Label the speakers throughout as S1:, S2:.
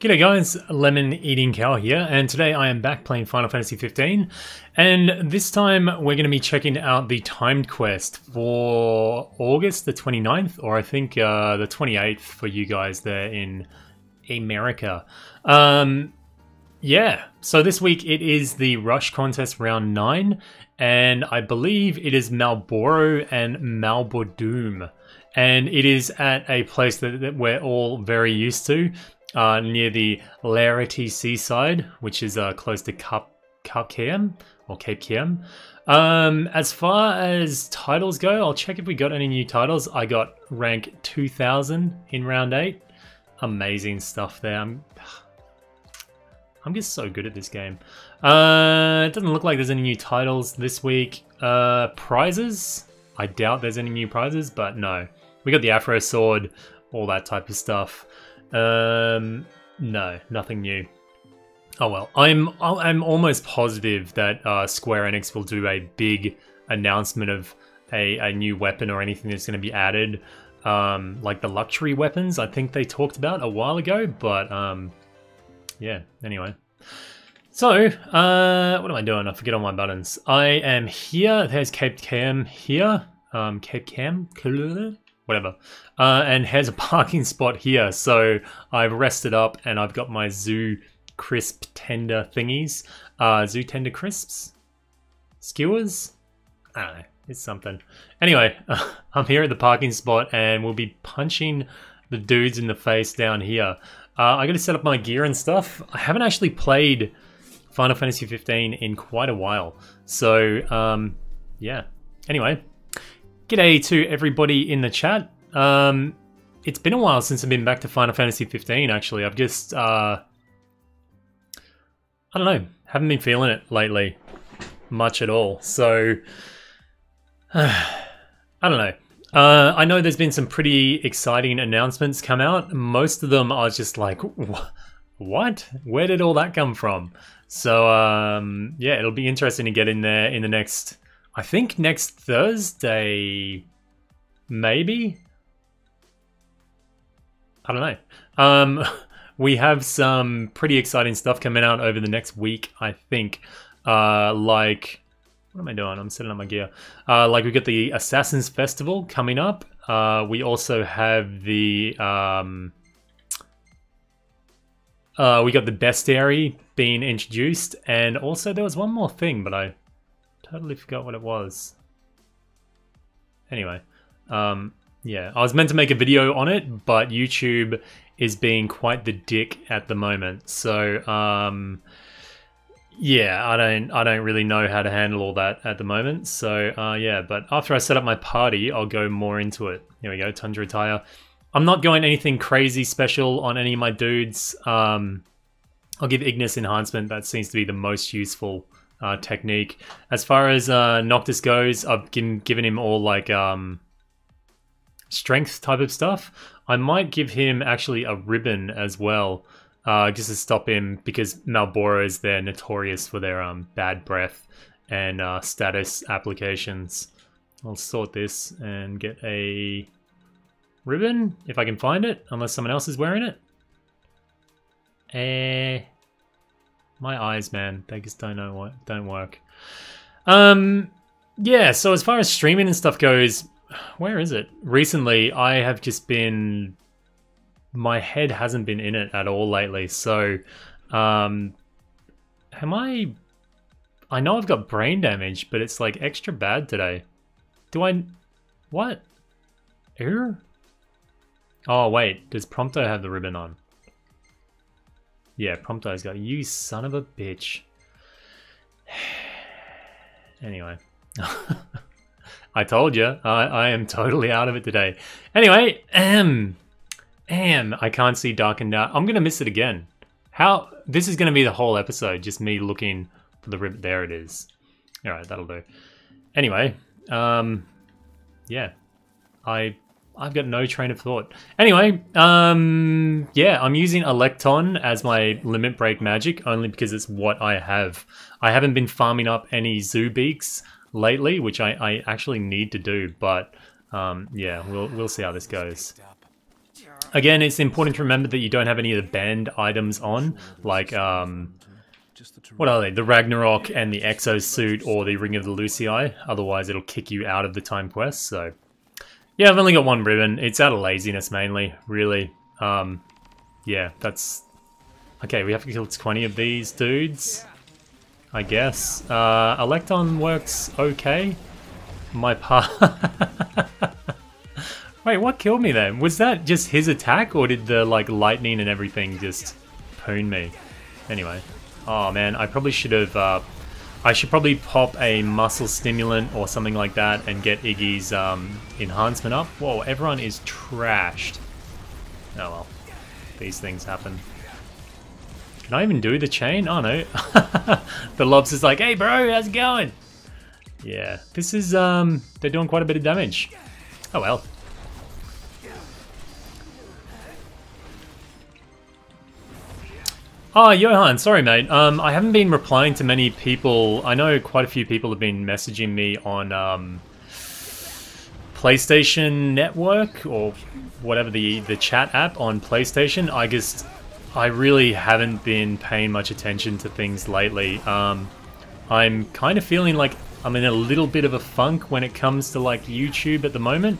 S1: G'day guys, Lemon Eating Cow here, and today I am back playing Final Fantasy XV, and this time we're going to be checking out the timed quest for August the 29th, or I think the 28th for you guys there in America. Yeah, so this week it is the Rush Contest Round 9, and I believe it is Malboro and Malbodoom, and it is at a place that we're all very used to. Near the Larity Seaside, which is close to Cape Cam. As far as titles go, I'll check if we got any new titles. I got rank 2000 in round 8. Amazing stuff there. I'm just so good at this game. It doesn't look like there's any new titles this week. Prizes? I doubt there's any new prizes, but no. We got the Afro Sword, all that type of stuff. No, nothing new. Oh well, I'm almost positive that Square Enix will do a big announcement of a new weapon or anything that's going to be added, like the luxury weapons I think they talked about a while ago, but yeah, anyway. So, what am I doing? I forget all my buttons. I am here, there's Cape Cam here, Cape Cam, whatever. And here's a parking spot here. So I've rested up and I've got my Zoo Crisp Tender thingies. Zoo Tender Crisps? Skewers? I don't know. It's something. Anyway, I'm here at the parking spot and we'll be punching the dudes in the face down here. I got to set up my gear and stuff. I haven't actually played Final Fantasy XV in quite a while. So, yeah. Anyway. G'day to everybody in the chat. It's been a while since I've been back to Final Fantasy XV, actually. I've just, I don't know, haven't been feeling it lately much at all. So, I don't know. I know there's been some pretty exciting announcements come out. Most of them are just like, what? Where did all that come from? So, yeah, it'll be interesting to get in there in the next... I think next Thursday, maybe? I don't know. We have some pretty exciting stuff coming out over the next week, I think. Like, what am I doing? I'm setting up my gear. Like, we got the Assassin's Festival coming up. We also have the, we got the bestiary being introduced. And also there was one more thing, but I totally forgot what it was. Anyway, yeah, I was meant to make a video on it, but YouTube is being quite the dick at the moment. So, yeah, I don't really know how to handle all that at the moment. So, yeah, but after I set up my party, I'll go more into it. Here we go, time to retire. I'm not going anything crazy special on any of my dudes. I'll give Ignis enhancement. That seems to be the most useful technique. As far as Noctis goes, I've given him all like strength type of stuff. I might give him actually a ribbon as well, just to stop him, because Malboros, they're notorious for their bad breath and status applications. I'll sort this and get a ribbon if I can find it, unless someone else is wearing it. My eyes, man, they just don't work. Yeah, so as far as streaming and stuff goes, where is it? Recently, I have just been... My head hasn't been in it at all lately, so... am I... I know I've got brain damage, but it's like extra bad today. Do I... What? Error? Oh, wait, does Prompto have the ribbon on? Yeah, Prompto's got... You son of a bitch. Anyway. I told you, I am totally out of it today. Anyway, I can't see Darkened Out. I'm going to miss it again. How? This is going to be the whole episode, just me looking for the ribbon. There it is. Alright, that'll do. Anyway, yeah. I've got no train of thought. Anyway, yeah, I'm using Electon as my limit break magic, only because it's what I have. I haven't been farming up any Zoo Beaks lately, which I actually need to do, but yeah, we'll see how this goes. Again, it's important to remember that you don't have any of the banned items on, like, what are they? The Ragnarok and the Exo Suit or the Ring of the Lucii. Otherwise, it'll kick you out of the time quest, so... Yeah, I've only got one ribbon. It's out of laziness, mainly, really. Yeah, that's... Okay, we have to kill 20 of these dudes, I guess. Electon works okay. My part... Wait, what killed me then? Was that just his attack, or did the, like, lightning and everything just poon me? Anyway. Oh, man, I probably should have, I should probably pop a muscle stimulant or something like that and get Iggy's, enhancement up. Whoa, everyone is trashed. Oh, well. These things happen. Can I even do the chain? Oh, no. The lobster's like, hey, bro, how's it going? Yeah, this is, they're doing quite a bit of damage. Oh, well. Oh, Johan, sorry, mate. I haven't been replying to many people. I know quite a few people have been messaging me on PlayStation Network or whatever the chat app on PlayStation. I really haven't been paying much attention to things lately. I'm kind of feeling like I'm in a little bit of a funk when it comes to like YouTube at the moment.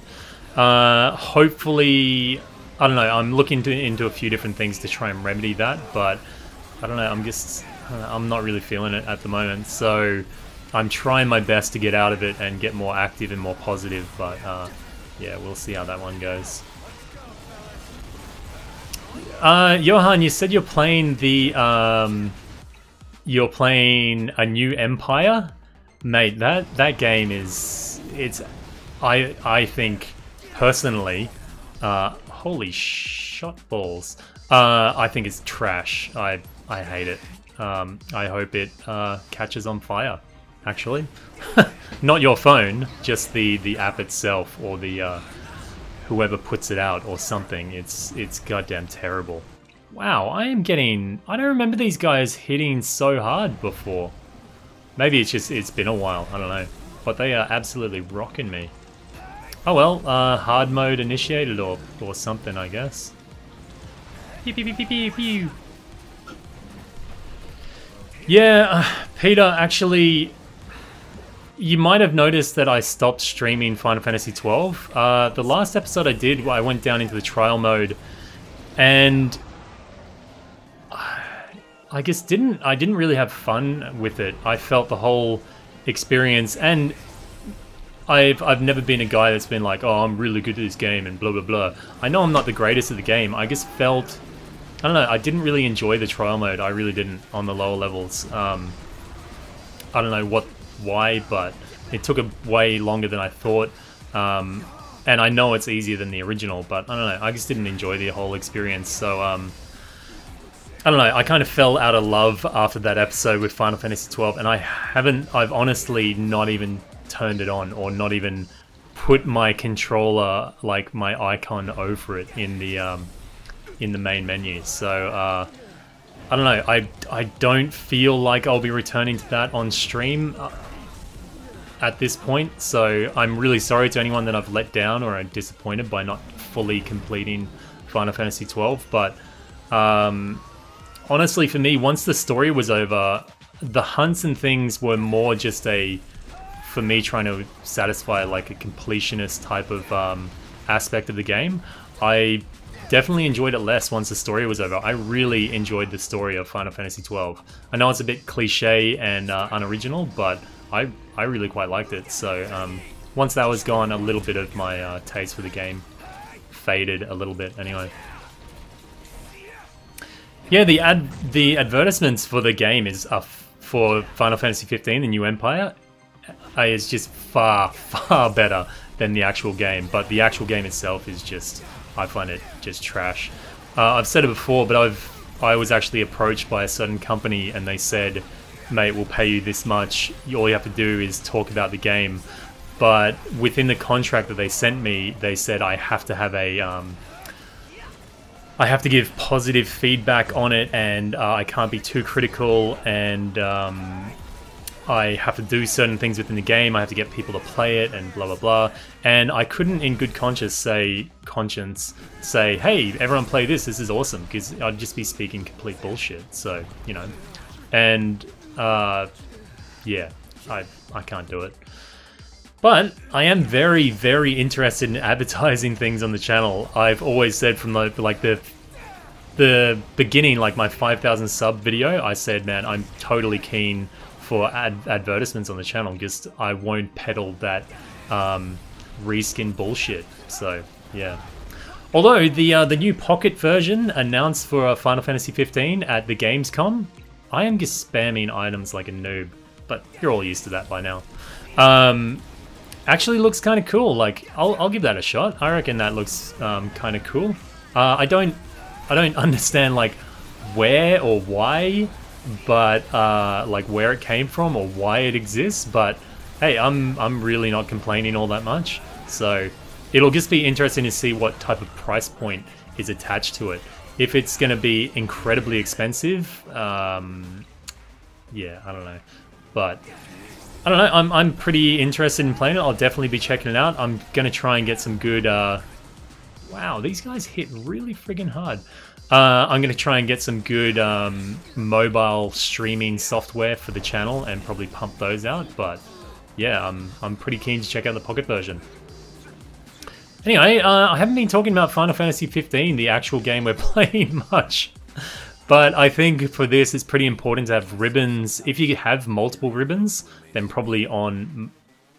S1: Hopefully, I don't know. I'm looking into a few different things to try and remedy that, but. I don't know, I'm not really feeling it at the moment, so I'm trying my best to get out of it and get more active and more positive, but yeah, we'll see how that one goes. Johan, you said you're playing you're playing a new Empire? Mate, that game is, I think, personally, holy shot balls, I think it's trash. I hate it. I hope it catches on fire, actually. Not your phone, just the app itself or the whoever puts it out or something. It's goddamn terrible. Wow, I don't remember these guys hitting so hard before. Maybe it's been a while, I don't know. But they are absolutely rocking me. Oh well, hard mode initiated or something, I guess. Pew pew pew pew pew pew. Yeah, Peter, actually, you might have noticed that I stopped streaming Final Fantasy XII. The last episode I did, I went down into the trial mode, and I guess I didn't really have fun with it. I felt the whole experience, and I've never been a guy that's been like, oh, I'm really good at this game and blah blah blah. I know I'm not the greatest at the game. I just felt, I don't know, I didn't really enjoy the trial mode. I really didn't on the lower levels. I don't know why, but it took way longer than I thought. And I know it's easier than the original, but I don't know, I just didn't enjoy the whole experience. So, I don't know, I kind of fell out of love after that episode with Final Fantasy XII, and I've honestly not even turned it on, or not even put my controller, like my icon over it in the main menu. So I don't know, I don't feel like I'll be returning to that on stream at this point, so I'm really sorry to anyone that I've let down or are disappointed by not fully completing Final Fantasy XII, but honestly for me, once the story was over, the hunts and things were more just for me trying to satisfy like a completionist type of aspect of the game. I definitely enjoyed it less once the story was over. I really enjoyed the story of Final Fantasy XII. I know it's a bit cliche and unoriginal, but I really quite liked it. So once that was gone, a little bit of my taste for the game faded a little bit anyway. Yeah, the advertisements for the game is for Final Fantasy 15, the new Empire, is just far, far better than the actual game. But the actual game itself is just, I find it just trash. I've said it before, but I was actually approached by a certain company and they said, mate, we'll pay you this much. All you have to do is talk about the game. But within the contract that they sent me, they said I have to have I have to give positive feedback on it, and I can't be too critical, and I have to do certain things within the game. I have to get people to play it and blah blah blah. And I couldn't, in good conscience, say, "Hey, everyone play this. This is awesome," because I'd just be speaking complete bullshit. So you know, and yeah, I can't do it. But I am very, very interested in advertising things on the channel. I've always said from the beginning, like my 5,000 sub video, I said, man, I'm totally keen for advertisements on the channel. Just I won't peddle that reskin bullshit. So yeah. Although the new Pocket version announced for Final Fantasy 15 at the Gamescom, I am just spamming items like a noob, but you're all used to that by now. Actually looks kind of cool. Like I'll give that a shot. I reckon that looks kind of cool. I don't understand like where or why, but like where it came from or why it exists. But hey, I'm really not complaining all that much. So it'll just be interesting to see what type of price point is attached to it. If it's going to be incredibly expensive, yeah, I don't know. But I don't know, I'm pretty interested in playing it. I'll definitely be checking it out. I'm going to try and get some good... wow, these guys hit really friggin' hard. I'm going to try and get some good mobile streaming software for the channel and probably pump those out. But yeah, I'm pretty keen to check out the Pocket version. Anyway, I haven't been talking about Final Fantasy 15, the actual game we're playing, much. But I think for this, it's pretty important to have ribbons. If you have multiple ribbons, then probably on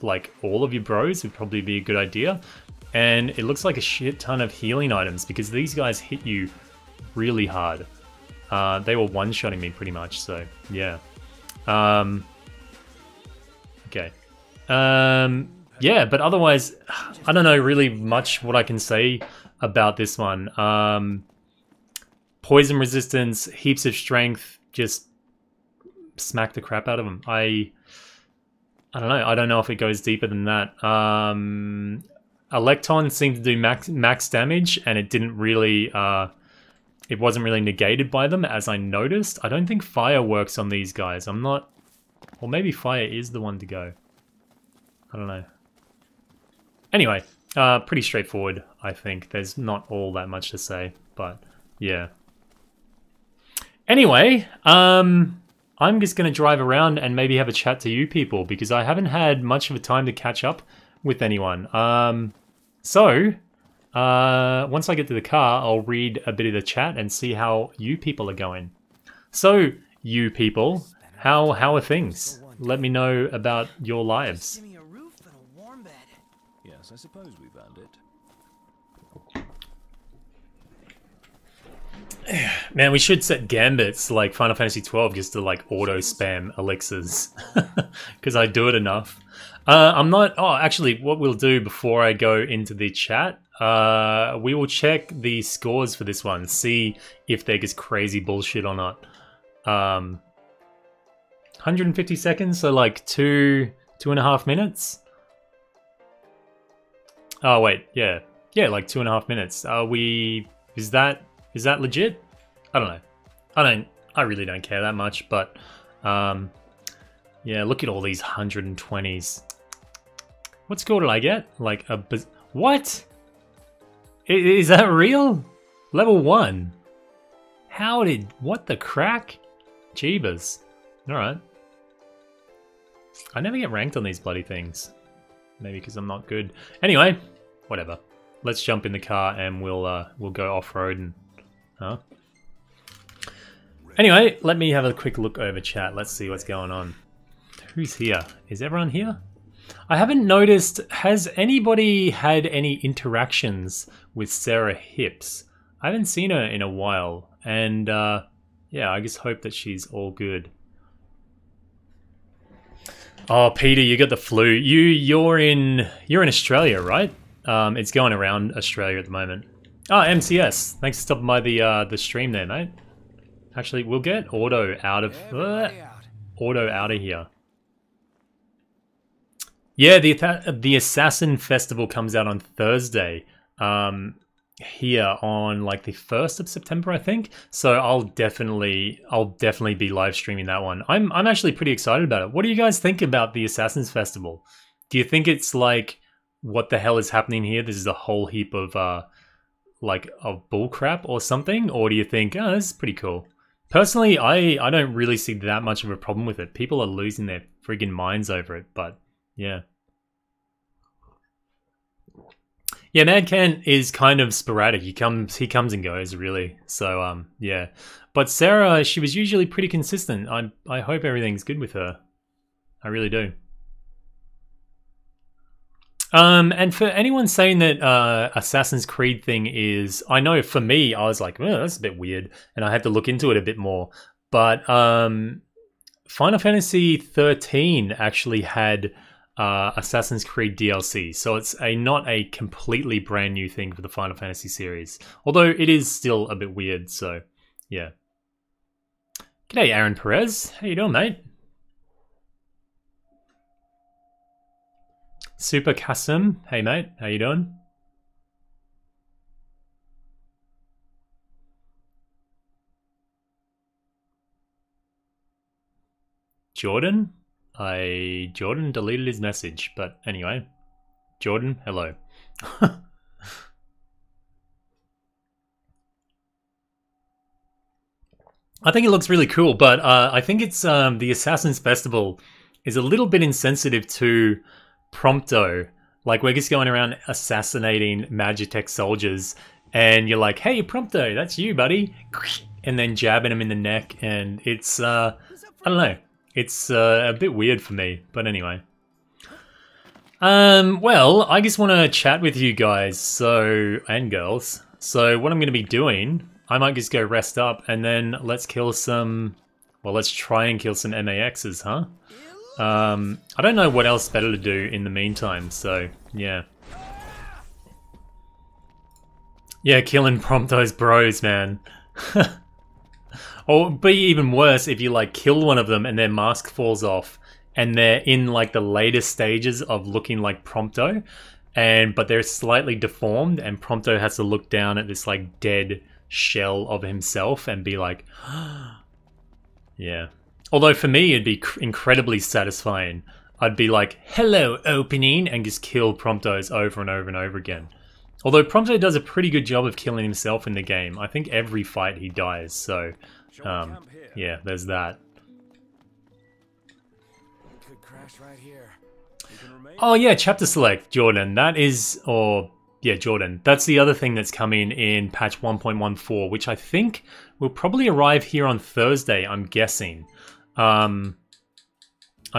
S1: like all of your bros would probably be a good idea. And it looks like a shit ton of healing items because these guys hit you really hard. They were one-shotting me pretty much, so yeah. Okay. Yeah, but otherwise, I don't know really much what I can say about this one. Poison resistance, heaps of strength, just smack the crap out of them. I don't know. I don't know if it goes deeper than that. Electon seemed to do max damage, and it didn't really... it wasn't really negated by them, as I noticed. I don't think fire works on these guys. I'm not... Or maybe fire is the one to go. I don't know. Anyway, pretty straightforward, I think. There's not all that much to say, but yeah. Anyway, I'm just going to drive around and maybe have a chat to you people, because I haven't had much of a time to catch up with anyone. So, once I get to the car, I'll read a bit of the chat and see how you people are going. So, you people, how are things? Let me know about your lives.
S2: Yes, I suppose we've earned it.
S1: Man, we should set gambits like Final Fantasy XII just to like auto spam elixirs, because I do it enough. I'm not... Oh, actually, what we'll do before I go into the chat, we will check the scores for this one, see if they're just crazy bullshit or not. 150 seconds, so like 2.5 minutes. Oh wait, yeah, like 2.5 minutes. Is that legit? I don't know. I really don't care that much, but yeah, look at all these 120s. What score did I get? Like a... What? Is that real? Level 1. How did... What the crack? Jeebus. Alright. I never get ranked on these bloody things. Maybe because I'm not good. Anyway, whatever. Let's jump in the car and we'll go off-road and... Huh? Anyway, let me have a quick look over chat. Let's see what's going on. Who's here? Is everyone here? I haven't noticed... Has anybody had any interactions with Sarah Hips? I haven't seen her in a while. And, yeah, I just hope that she's all good. Oh, Peter, you got the flu. You're in Australia, right? It's going around Australia at the moment. Oh, MCS. Thanks for stopping by the stream there, mate. Actually, we'll get Auto out of here. Yeah, the Assassin Festival comes out on Thursday. here on like the 1st of September, I think. So I'll definitely be live streaming that one. I'm actually pretty excited about it. What do you guys think about the Assassin's Festival? Do you think it's like, what the hell is happening here? This is a whole heap of like of bullcrap or something? Or do you think, oh, this is pretty cool? Personally, I don't really see that much of a problem with it. People are losing their friggin' minds over it, but yeah. Yeah, Mad Kent is kind of sporadic. He comes and goes, really. So yeah. But Sarah, she was usually pretty consistent. I hope everything's good with her. I really do. And for anyone saying that Assassin's Creed thing is, I know for me, I was like, oh, that's a bit weird, and I had to look into it a bit more. But Final Fantasy 13 actually had Assassin's Creed DLC, so it's not a completely brand new thing for the Final Fantasy series. Although it is still a bit weird, so yeah. G'day, Aaron Perez. How you doing, mate? Super Kasim, hey mate, how you doing? Jordan? Jordan deleted his message, but anyway. Jordan, hello. I think it looks really cool, but I think it's the Assassin's Festival is a little bit insensitive to Prompto. Like, we're just going around assassinating Magitek soldiers, and you're like, hey, Prompto, that's you, buddy. And then jabbing him in the neck, and it's, I don't know. It's a bit weird for me, but anyway. Well, I just want to chat with you guys, and girls. So what I'm going to be doing, I might just go rest up, and then let's kill some, well, let's try and kill some MAXs, huh? I don't know what else better to do in the meantime, so yeah. Yeah, killing Prompto's bros, man. Or it'd be even worse if you like kill one of them and their mask falls off and they're in like the later stages of looking like Prompto, but they're slightly deformed, and Prompto has to look down at this like dead shell of himself and be like, yeah. Although for me, it'd be incredibly satisfying. I'd be like, hello, opening, and just kill Promptos over and over and over again. Although Prompto does a pretty good job of killing himself in the game. I think every fight he dies, so yeah, there's that. Oh yeah, chapter select, Jordan. That is, yeah, Jordan. That's the other thing that's coming in patch 1.14, which I think will probably arrive here on Thursday, I'm guessing. I'm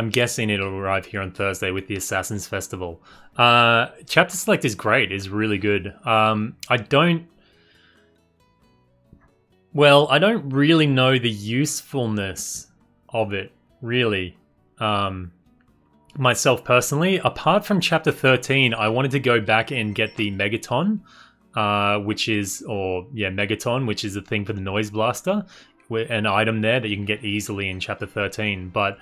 S1: guessing it'll arrive here on Thursday with the Assassin's Festival. Chapter select is great, is really good. I don't really know the usefulness of it, really. Myself personally, apart from chapter 13, I wanted to go back and get the Megaton, Megaton, which is a thing for the Noise Blaster, an item there that you can get easily in chapter 13. But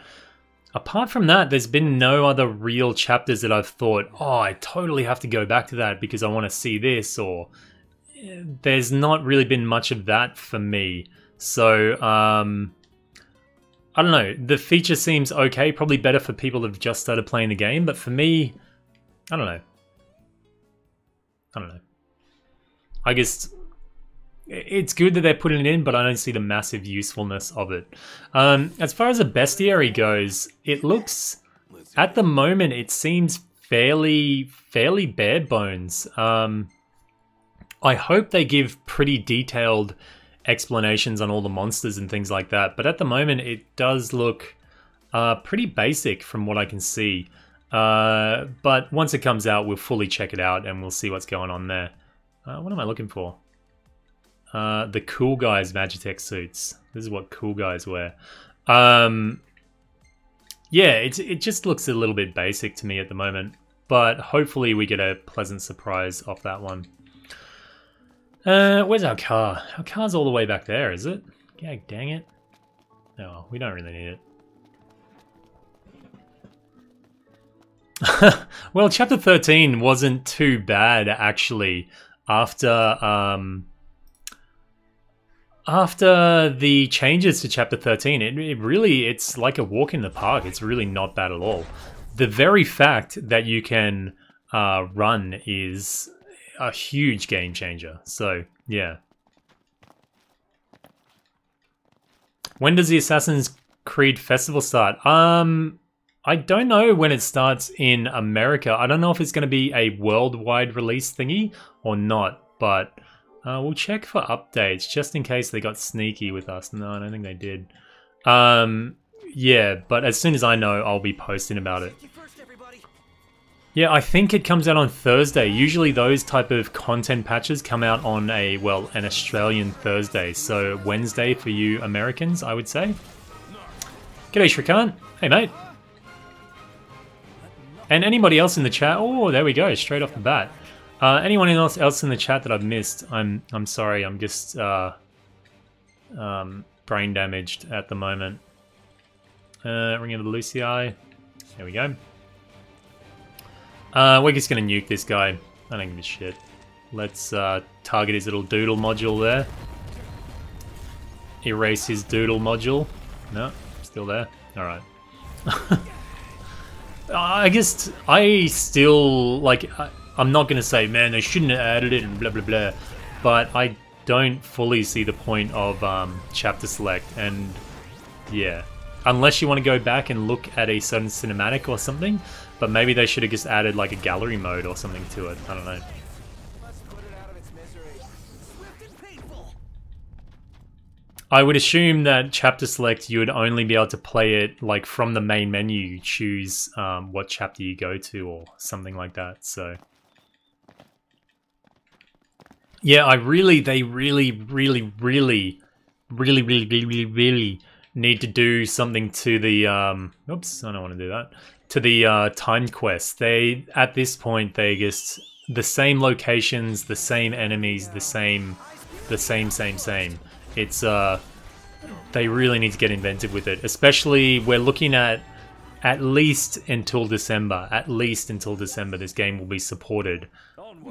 S1: apart from that, there's been no other real chapters that I've thought, oh, I totally have to go back to that because I want to see this, or there's not really been much of that for me. So, I don't know. The feature seems okay, probably better for people that have just started playing the game, but for me, I don't know. I guess it's good that they're putting it in, but I don't see the massive usefulness of it. As far as a bestiary goes, it looks, at the moment, it seems fairly bare bones. I hope they give pretty detailed explanations on all the monsters and things like that, but at the moment it does look pretty basic from what I can see. But once it comes out, we'll fully check it out and we'll see what's going on there. What am I looking for? The cool guys Magitek suits. This is what cool guys wear. Yeah, it just looks a little bit basic to me at the moment, but hopefully we get a pleasant surprise off that one. Where's our car? Our car's all the way back there, is it? Yeah, dang it. No, we don't really need it. Well, chapter 13 wasn't too bad, actually. after after the changes to Chapter 13. It's like a walk in the park. It's really not bad at all. The very fact that you can run is a huge game changer. So yeah. When does the Assassin's Creed Festival start? I don't know when it starts in America. I don't know if it's going to be a worldwide release thingy or not, but we'll check for updates just in case they got sneaky with us. No, I don't think they did. Yeah, but as soon as I know, I'll be posting about it. Yeah, I think it comes out on Thursday. Usually those type of content patches come out on an Australian Thursday. So Wednesday for you Americans, I would say. G'day Shrikant. Hey mate. And anybody else in the chat? Oh, there we go, straight off the bat. Anyone else in the chat that I've missed? I'm sorry, I'm just brain damaged at the moment. Ring of the Lucii. There we go. We're just gonna nuke this guy. I don't give a shit. Let's target his little doodle module there. Erase his doodle module. No, still there. Alright. I guess I still, like, I'm not gonna say, man, they shouldn't have added it and blah blah blah, but I don't fully see the point of chapter select, and yeah. Unless you want to go back and look at a certain cinematic or something, but maybe they should have just added like a gallery mode or something to it. I don't know. I would assume that chapter select, you would only be able to play it like from the main menu. You choose what chapter you go to or something like that. So yeah, they really need to do something to the oops, I don't want to do that. To the timed quest. They, at this point, they just the same locations, the same enemies, the same. It's they really need to get inventive with it. Especially we're looking at least until December. At least until December this game will be supported.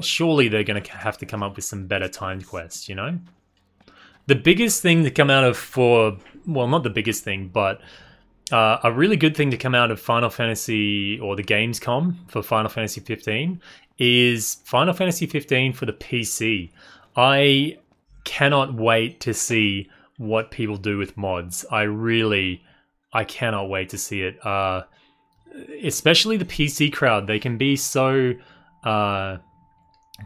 S1: Surely they're going to have to come up with some better timed quests, you know? The biggest thing to come out of well, not the biggest thing, but a really good thing to come out of Final Fantasy, or the Gamescom for Final Fantasy 15, is Final Fantasy 15 for the PC. I cannot wait to see what people do with mods. I cannot wait to see it. Especially the PC crowd. They can be so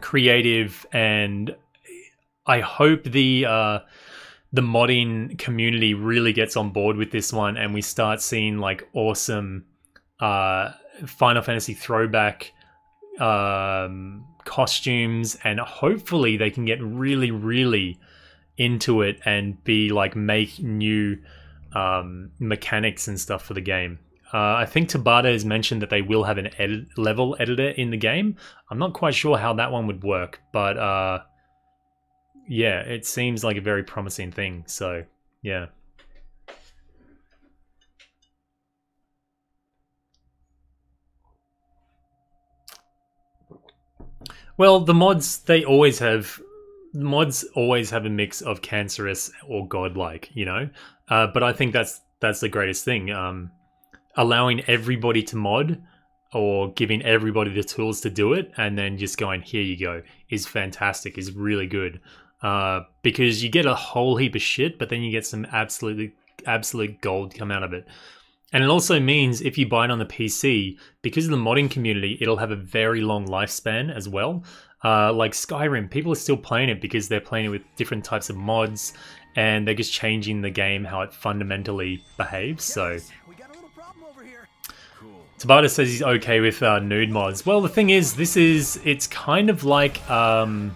S1: creative, and I hope the modding community really gets on board with this one, and we start seeing like awesome Final Fantasy throwback costumes, and hopefully they can get really into it and be like make new mechanics and stuff for the game. I think Tabata has mentioned that they will have an level editor in the game. I'm not quite sure how that one would work, but yeah, it seems like a very promising thing, so yeah. Well, the mods, always have a mix of cancerous or godlike, you know? But I think that's the greatest thing. Allowing everybody to mod, or giving everybody the tools to do it, and then just going, here you go, is fantastic, is really good. Because you get a whole heap of shit, but then you get some absolute gold come out of it. And it also means if you buy it on the PC, because of the modding community, it'll have a very long lifespan as well. Like Skyrim, people are still playing it because they're playing it with different types of mods, and they're just changing the game, how it fundamentally behaves. So Tabata says he's okay with nude mods. Well, the thing is, it's kind of like I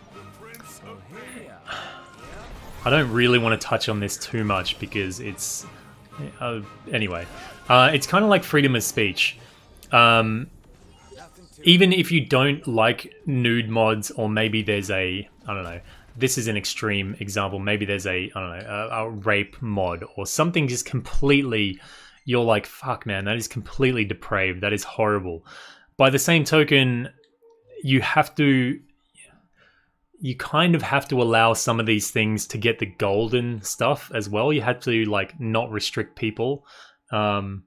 S1: don't really want to touch on this too much because it's anyway. It's kind of like freedom of speech. Even if you don't like nude mods, or maybe there's I don't know, this is an extreme example, maybe there's I don't know, a rape mod or something just completely, you're like, fuck man, that is completely depraved, that is horrible. By the same token, you have to you kind of have to allow some of these things to get the golden stuff as well. You have to like not restrict people. I don't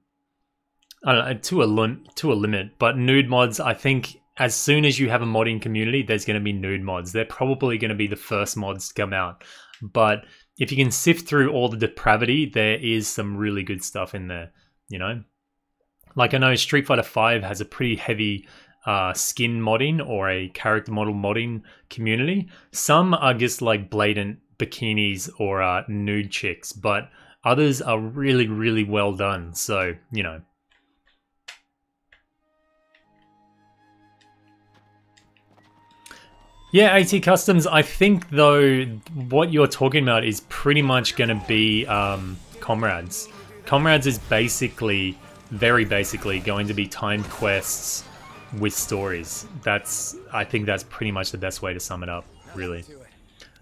S1: know, to a limit. But nude mods, I think as soon as you have a modding community, there's going to be nude mods. They're probably going to be the first mods to come out. But if you can sift through all the depravity, there is some really good stuff in there, you know? Like I know Street Fighter V has a pretty heavy skin modding or a character model modding community. Some are just like blatant bikinis or nude chicks, but others are really, really well done. So, you know. Yeah, AT Customs, I think though what you're talking about is pretty much going to be Comrades. Comrades is basically, very basically, going to be timed quests with stories. I think that's pretty much the best way to sum it up, really.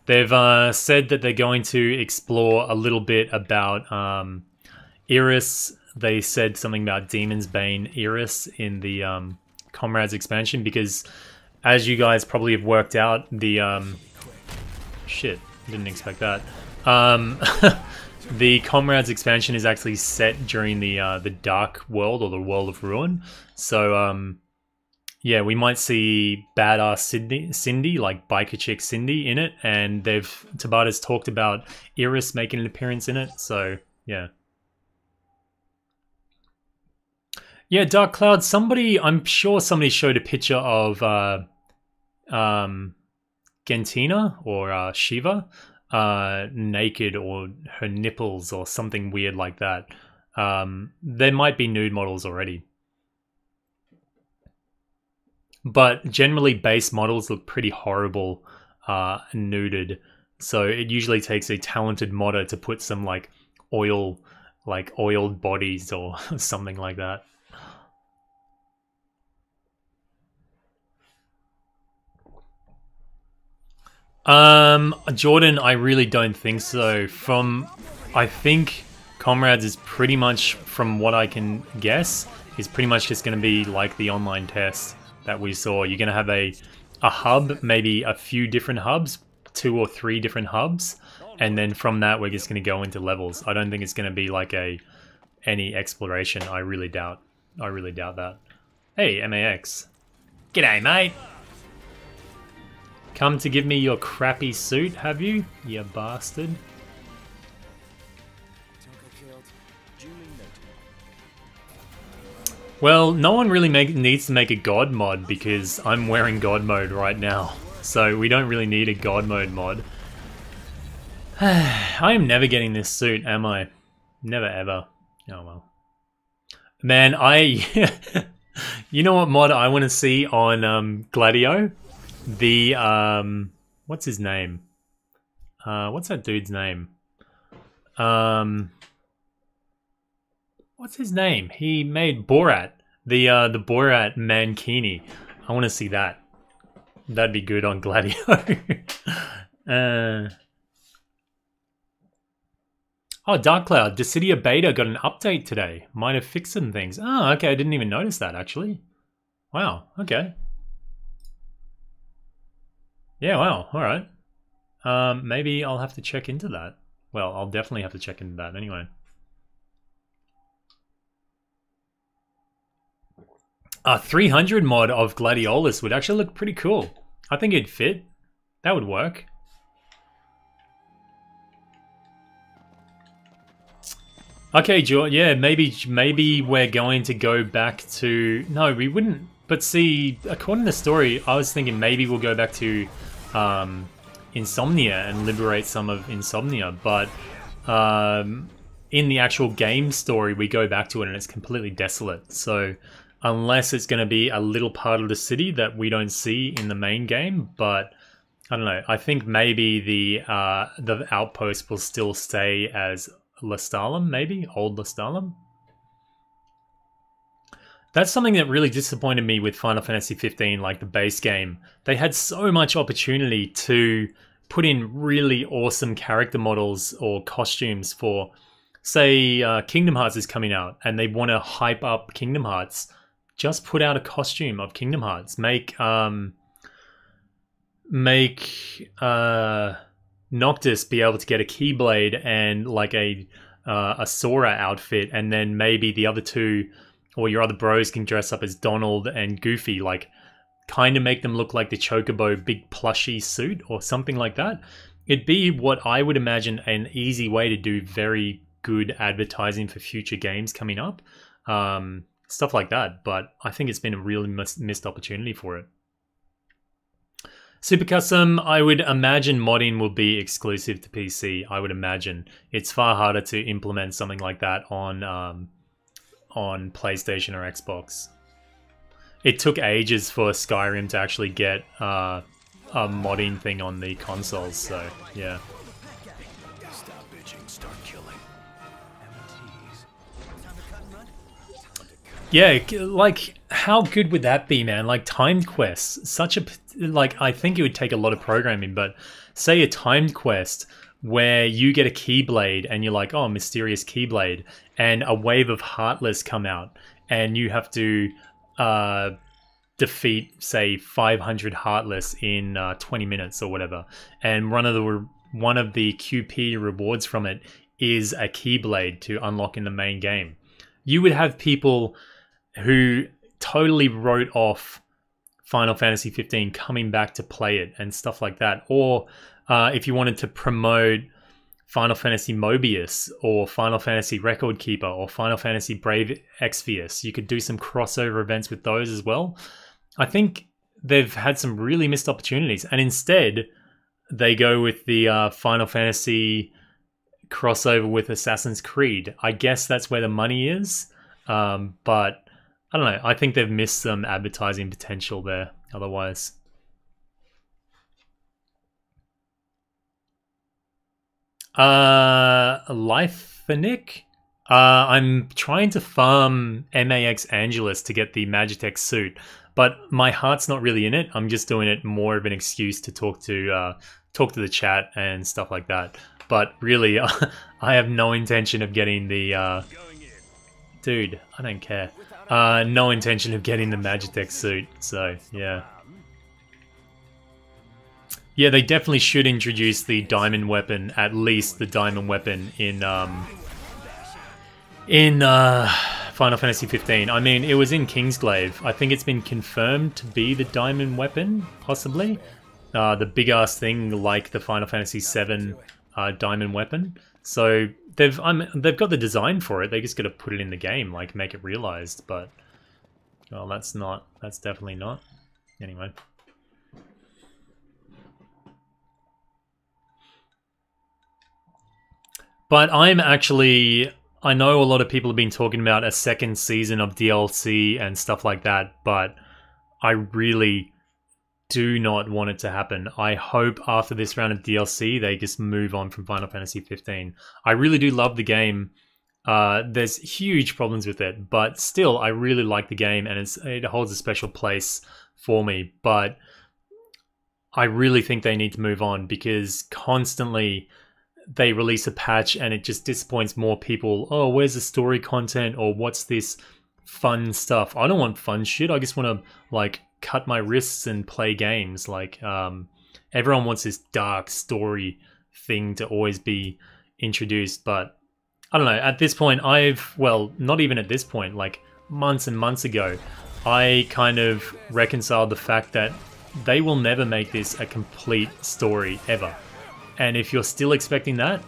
S1: They've said that they're going to explore a little bit about Iris. They said something about Demon's Bane Iris in the Comrades expansion because, as you guys probably have worked out, the shit, didn't expect that. The Comrades expansion is actually set during the Dark World or the World of Ruin. So yeah, we might see badass Cindy, like biker chick Cindy, in it, and Tabata's talked about Iris making an appearance in it. So yeah. Yeah, Dark Cloud. I'm sure somebody showed a picture of Gentina or Shiva naked, or her nipples or something weird like that. There might be nude models already. But generally base models look pretty horrible nuded. So it usually takes a talented modder to put some like oiled bodies or something like that. Jordan, I really don't think so. I think Comrades is pretty much, from what I can guess, is pretty much just going to be like the online test that we saw. You're going to have a hub, maybe a few different hubs, 2 or 3 different hubs, and then from that we're just going to go into levels. I don't think it's going to be like any exploration. I really doubt that. Hey, MAX. G'day, mate. Come to give me your crappy suit, have you? You bastard. Well, no one really needs to make a God mod because I'm wearing God mode right now. So we don't really need a God mode mod. I am never getting this suit, am I? Never ever. Oh well. Man, you know what mod I want to see on Gladio? The what's his name? What's that dude's name? What's his name? He made Borat. The Borat Mankini. I want to see that. That'd be good on Gladio. Oh, Dark Cloud. Dissidia Beta got an update today. Might have fixed some things. Oh, okay. I didn't even notice that, actually. Wow. Okay. Yeah, wow. All right. Maybe I'll have to check into that. Well, I'll definitely have to check into that anyway. A 300 mod of Gladiolus would actually look pretty cool. I think it'd fit. That would work. Okay, George. Yeah, maybe we're going to go back to... No, we wouldn't. But see, according to the story, I was thinking maybe we'll go back to Insomnia and liberate some of Insomnia. But in the actual game story, we go back to it and it's completely desolate. So unless it's going to be a little part of the city that we don't see in the main game, but I don't know. I think maybe the outpost will still stay as Lestalem, maybe? Old Lestalem? That's something that really disappointed me with Final Fantasy 15, like the base game. They had so much opportunity to put in really awesome character models or costumes for, say, Kingdom Hearts is coming out and they want to hype up Kingdom Hearts. Just put out a costume of Kingdom Hearts. Make make Noctis be able to get a Keyblade and like a Sora outfit, and then maybe the other two or your other bros can dress up as Donald and Goofy, like kind of make them look like the Chocobo big plushy suit or something like that. It'd be what I would imagine an easy way to do very good advertising for future games coming up. Stuff like that, but I think it's been a really missed opportunity for it. Super Custom, I would imagine modding will be exclusive to PC. I would imagine it's far harder to implement something like that on PlayStation or Xbox. It took ages for Skyrim to actually get a modding thing on the consoles, so yeah.
S2: Stop bitching, start killing.
S1: Yeah, like, how good would that be, man? Like, timed quests, such a, like, I think it would take a lot of programming, but say a timed quest where you get a Keyblade and you're like, oh, mysterious Keyblade, and a wave of Heartless come out, and you have to defeat, say, 500 Heartless in 20 minutes or whatever, and one of the QP rewards from it is a Keyblade to unlock in the main game. You would have people who totally wrote off Final Fantasy 15 coming back to play it and stuff like that. Or if you wanted to promote Final Fantasy Mobius or Final Fantasy Record Keeper or Final Fantasy Brave Exvius, you could do some crossover events with those as well. I think they've had some really missed opportunities, and instead they go with the Final Fantasy crossover with Assassin's Creed. I guess that's where the money is, but I don't know. I think they've missed some advertising potential there otherwise. Lifenic? I'm trying to farm MAX Angelus to get the Magitek Suit, but my heart's not really in it. I'm just doing it more of an excuse to talk to the chat and stuff like that. But really, I have no intention of getting the... Dude, I don't care. No intention of getting the Magitek Suit, so yeah. Yeah, they definitely should introduce the diamond weapon, at least the diamond weapon in Final Fantasy 15. I mean, it was in Kingsglaive. I think it's been confirmed to be the diamond weapon, possibly. The big-ass thing like the Final Fantasy 7 diamond weapon. So they've got the design for it. They just got to put it in the game, like make it realized. But well, that's definitely not. Anyway. But I'm actually, I know a lot of people have been talking about a second season of DLC and stuff like that, but I really do not want it to happen. I hope after this round of DLC, they just move on from Final Fantasy 15. I really do love the game. There's huge problems with it, but still, I really like the game, and it holds a special place for me. But I really think they need to move on, because constantly they release a patch and it just disappoints more people. Oh, where's the story content? Or what's this fun stuff? I don't want fun shit. I just want to, like, cut my wrists and play games. Like, everyone wants this dark story thing to always be introduced, but I don't know. At this point, well, not even at this point, like months and months ago, I kind of reconciled the fact that they will never make this a complete story ever. And if you're still expecting that,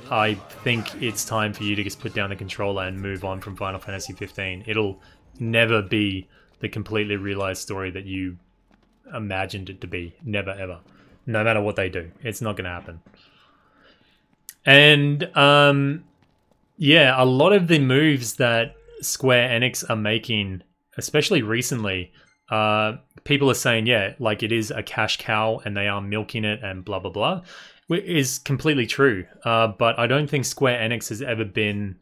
S1: I think it's time for you to just put down the controller and move on from Final Fantasy 15. It'll never be the completely realized story that you imagined it to be. Never, ever. No matter what they do. It's not going to happen. And, yeah, a lot of the moves that Square Enix are making, especially recently, people are saying, yeah, like it is a cash cow and they are milking it and blah, blah, blah. Is completely true, but I don't think Square Enix has ever been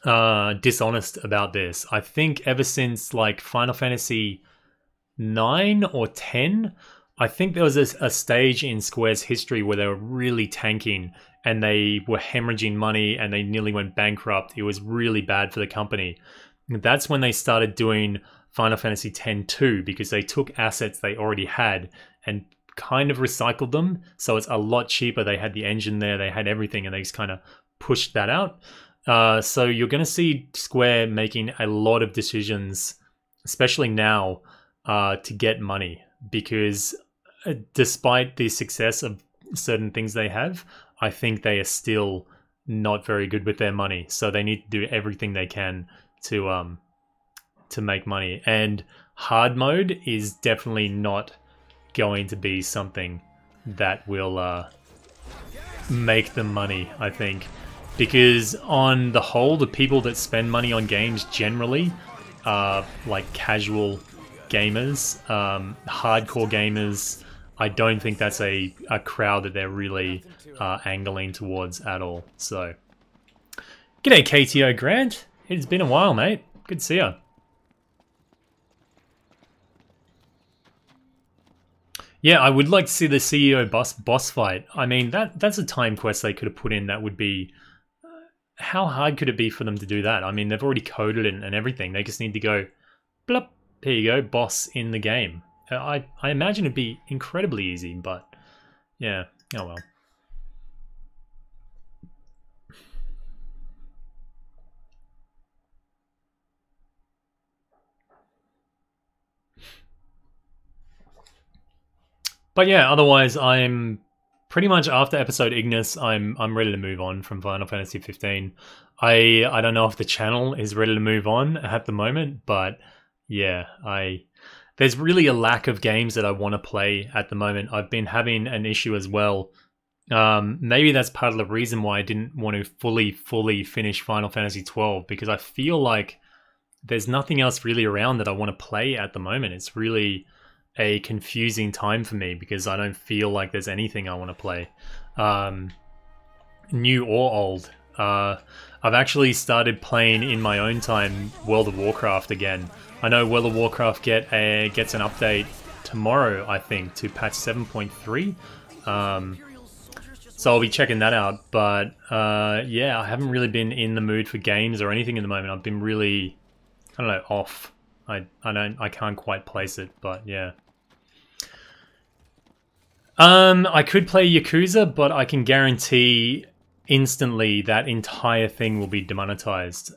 S1: dishonest about this. I think ever since like Final Fantasy 9 or 10, I think there was a stage in Square's history where they were really tanking and they were hemorrhaging money and they nearly went bankrupt. It was really bad for the company. That's when they started doing Final Fantasy X-2, because they took assets they already had and kind of recycled them, so it's a lot cheaper. They had the engine there, they had everything, and they just kind of pushed that out. So you're going to see Square making a lot of decisions, especially now, to get money, because despite the success of certain things they have, I think they are still not very good with their money. So they need to do everything they can to make money. And hard mode is definitely not going to be something that will make them money, I think. Because on the whole, the people that spend money on games generally are like casual gamers, hardcore gamers. I don't think that's a crowd that they're really angling towards at all. So, g'day KTO Grant. It's been a while, mate. Good to see ya. Yeah, I would like to see the CEO boss fight. I mean, that's a time quest they could have put in that would be... How hard could it be for them to do that? I mean, they've already coded it and everything. They just need to go, blop, there you go, boss in the game. I imagine it'd be incredibly easy, but yeah, oh well. But yeah, otherwise I'm pretty much after episode Ignis, I'm ready to move on from Final Fantasy 15. I don't know if the channel is ready to move on at the moment, but yeah, there's really a lack of games that I want to play at the moment. I've been having an issue as well. Maybe that's part of the reason why I didn't want to fully finish Final Fantasy 12, because I feel like there's nothing else really around that I want to play at the moment. It's really a confusing time for me because I don't feel like there's anything I want to play, new or old. I've actually started playing in my own time World of Warcraft again. I know World of Warcraft gets an update tomorrow, I think, to patch 7.3. So I'll be checking that out. But yeah, I haven't really been in the mood for games or anything at the moment. I've been really, I don't know, off. I can't quite place it, but yeah. I could play Yakuza, but I can guarantee instantly that entire thing will be demonetized.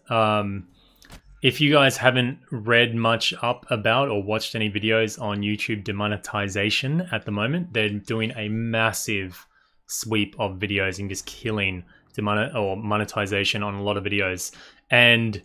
S1: If you guys haven't read much up about or watched any videos on YouTube demonetization at the moment, they're doing a massive sweep of videos and just killing monetization on a lot of videos. And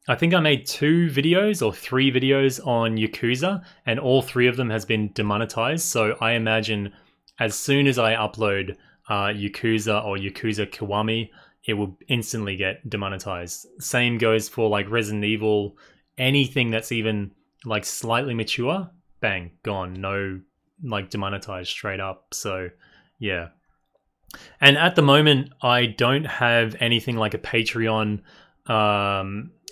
S1: I think I made 2 videos or 3 videos on Yakuza, and all 3 of them has been demonetized. So I imagine as soon as I upload Yakuza or Yakuza Kiwami, it will instantly get demonetized. Same goes for like Resident Evil, anything that's even like slightly mature, bang, gone. No, like demonetized straight up. So yeah. And at the moment, I don't have anything like a Patreon.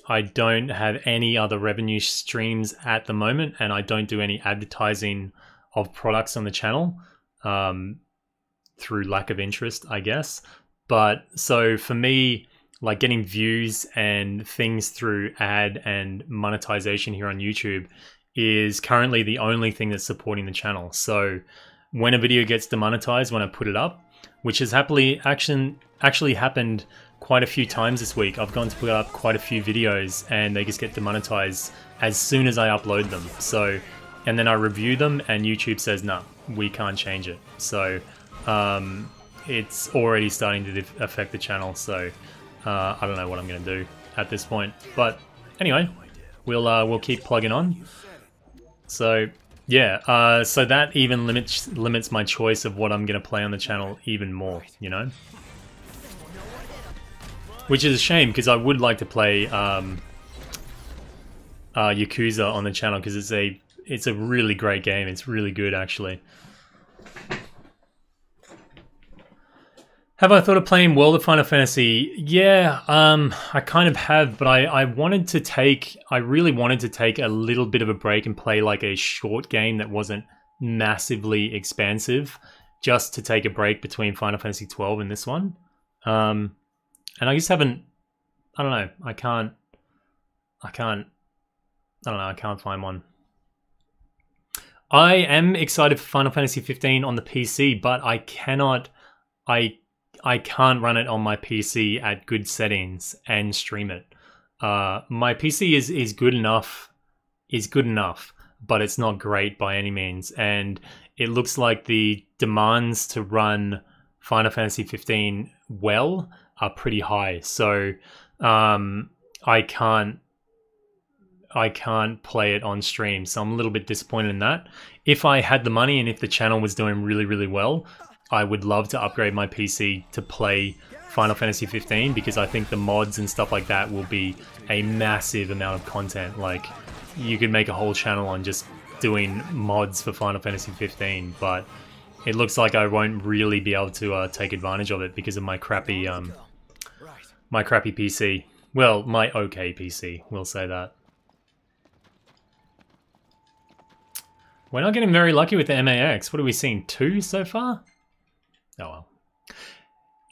S1: I don't have any other revenue streams at the moment, and I don't do any advertising of products on the channel through lack of interest, I guess. But so for me, like getting views and things through ad and monetization here on YouTube is currently the only thing that's supporting the channel. So when a video gets demonetized, when I put it up, which has actually happened quite a few times this week. I've gone to put up quite a few videos and they just get demonetized as soon as I upload them. So, and then I review them and YouTube says, no, we can't change it. So it's already starting to affect the channel. So I don't know what I'm going to do at this point. But anyway, we'll keep plugging on. So yeah, so that even limits my choice of what I'm going to play on the channel even more, you know? Which is a shame, because I would like to play Yakuza on the channel, because it's a really great game. It's really good, actually. Have I thought of playing World of Final Fantasy? Yeah, I kind of have, but I really wanted to take a little bit of a break and play like a short game that wasn't massively expansive, just to take a break between Final Fantasy 12 and this one. And I just haven't, I don't know, I can't find one. I am excited for Final Fantasy 15 on the PC, but I cannot, I can't run it on my PC at good settings and stream it. My PC is good enough, but it's not great by any means, and it looks like the demands to run Final Fantasy 15 well are pretty high. So I can't play it on stream, so I'm a little bit disappointed in that. If I had the money and if the channel was doing really, really well, I would love to upgrade my PC to play Final Fantasy 15, because I think the mods and stuff like that will be a massive amount of content. Like, you could make a whole channel on just doing mods for Final Fantasy 15, but it looks like I won't really be able to take advantage of it because of my crappy PC. Well, my okay PC, we'll say that. We're not getting very lucky with the MAX. What are we seeing? 2 so far? Oh well.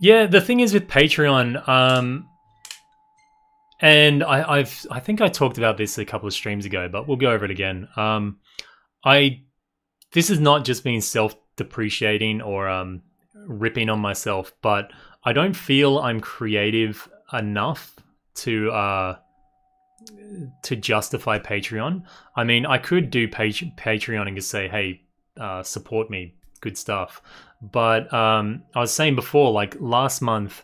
S1: Yeah, the thing is with Patreon, and I think I talked about this a couple of streams ago, but we'll go over it again. This is not just being self-depreciating or ripping on myself, but I don't feel I'm creative enough to justify Patreon. I mean, I could do Patreon and just say, hey, support me, good stuff. But I was saying before, like last month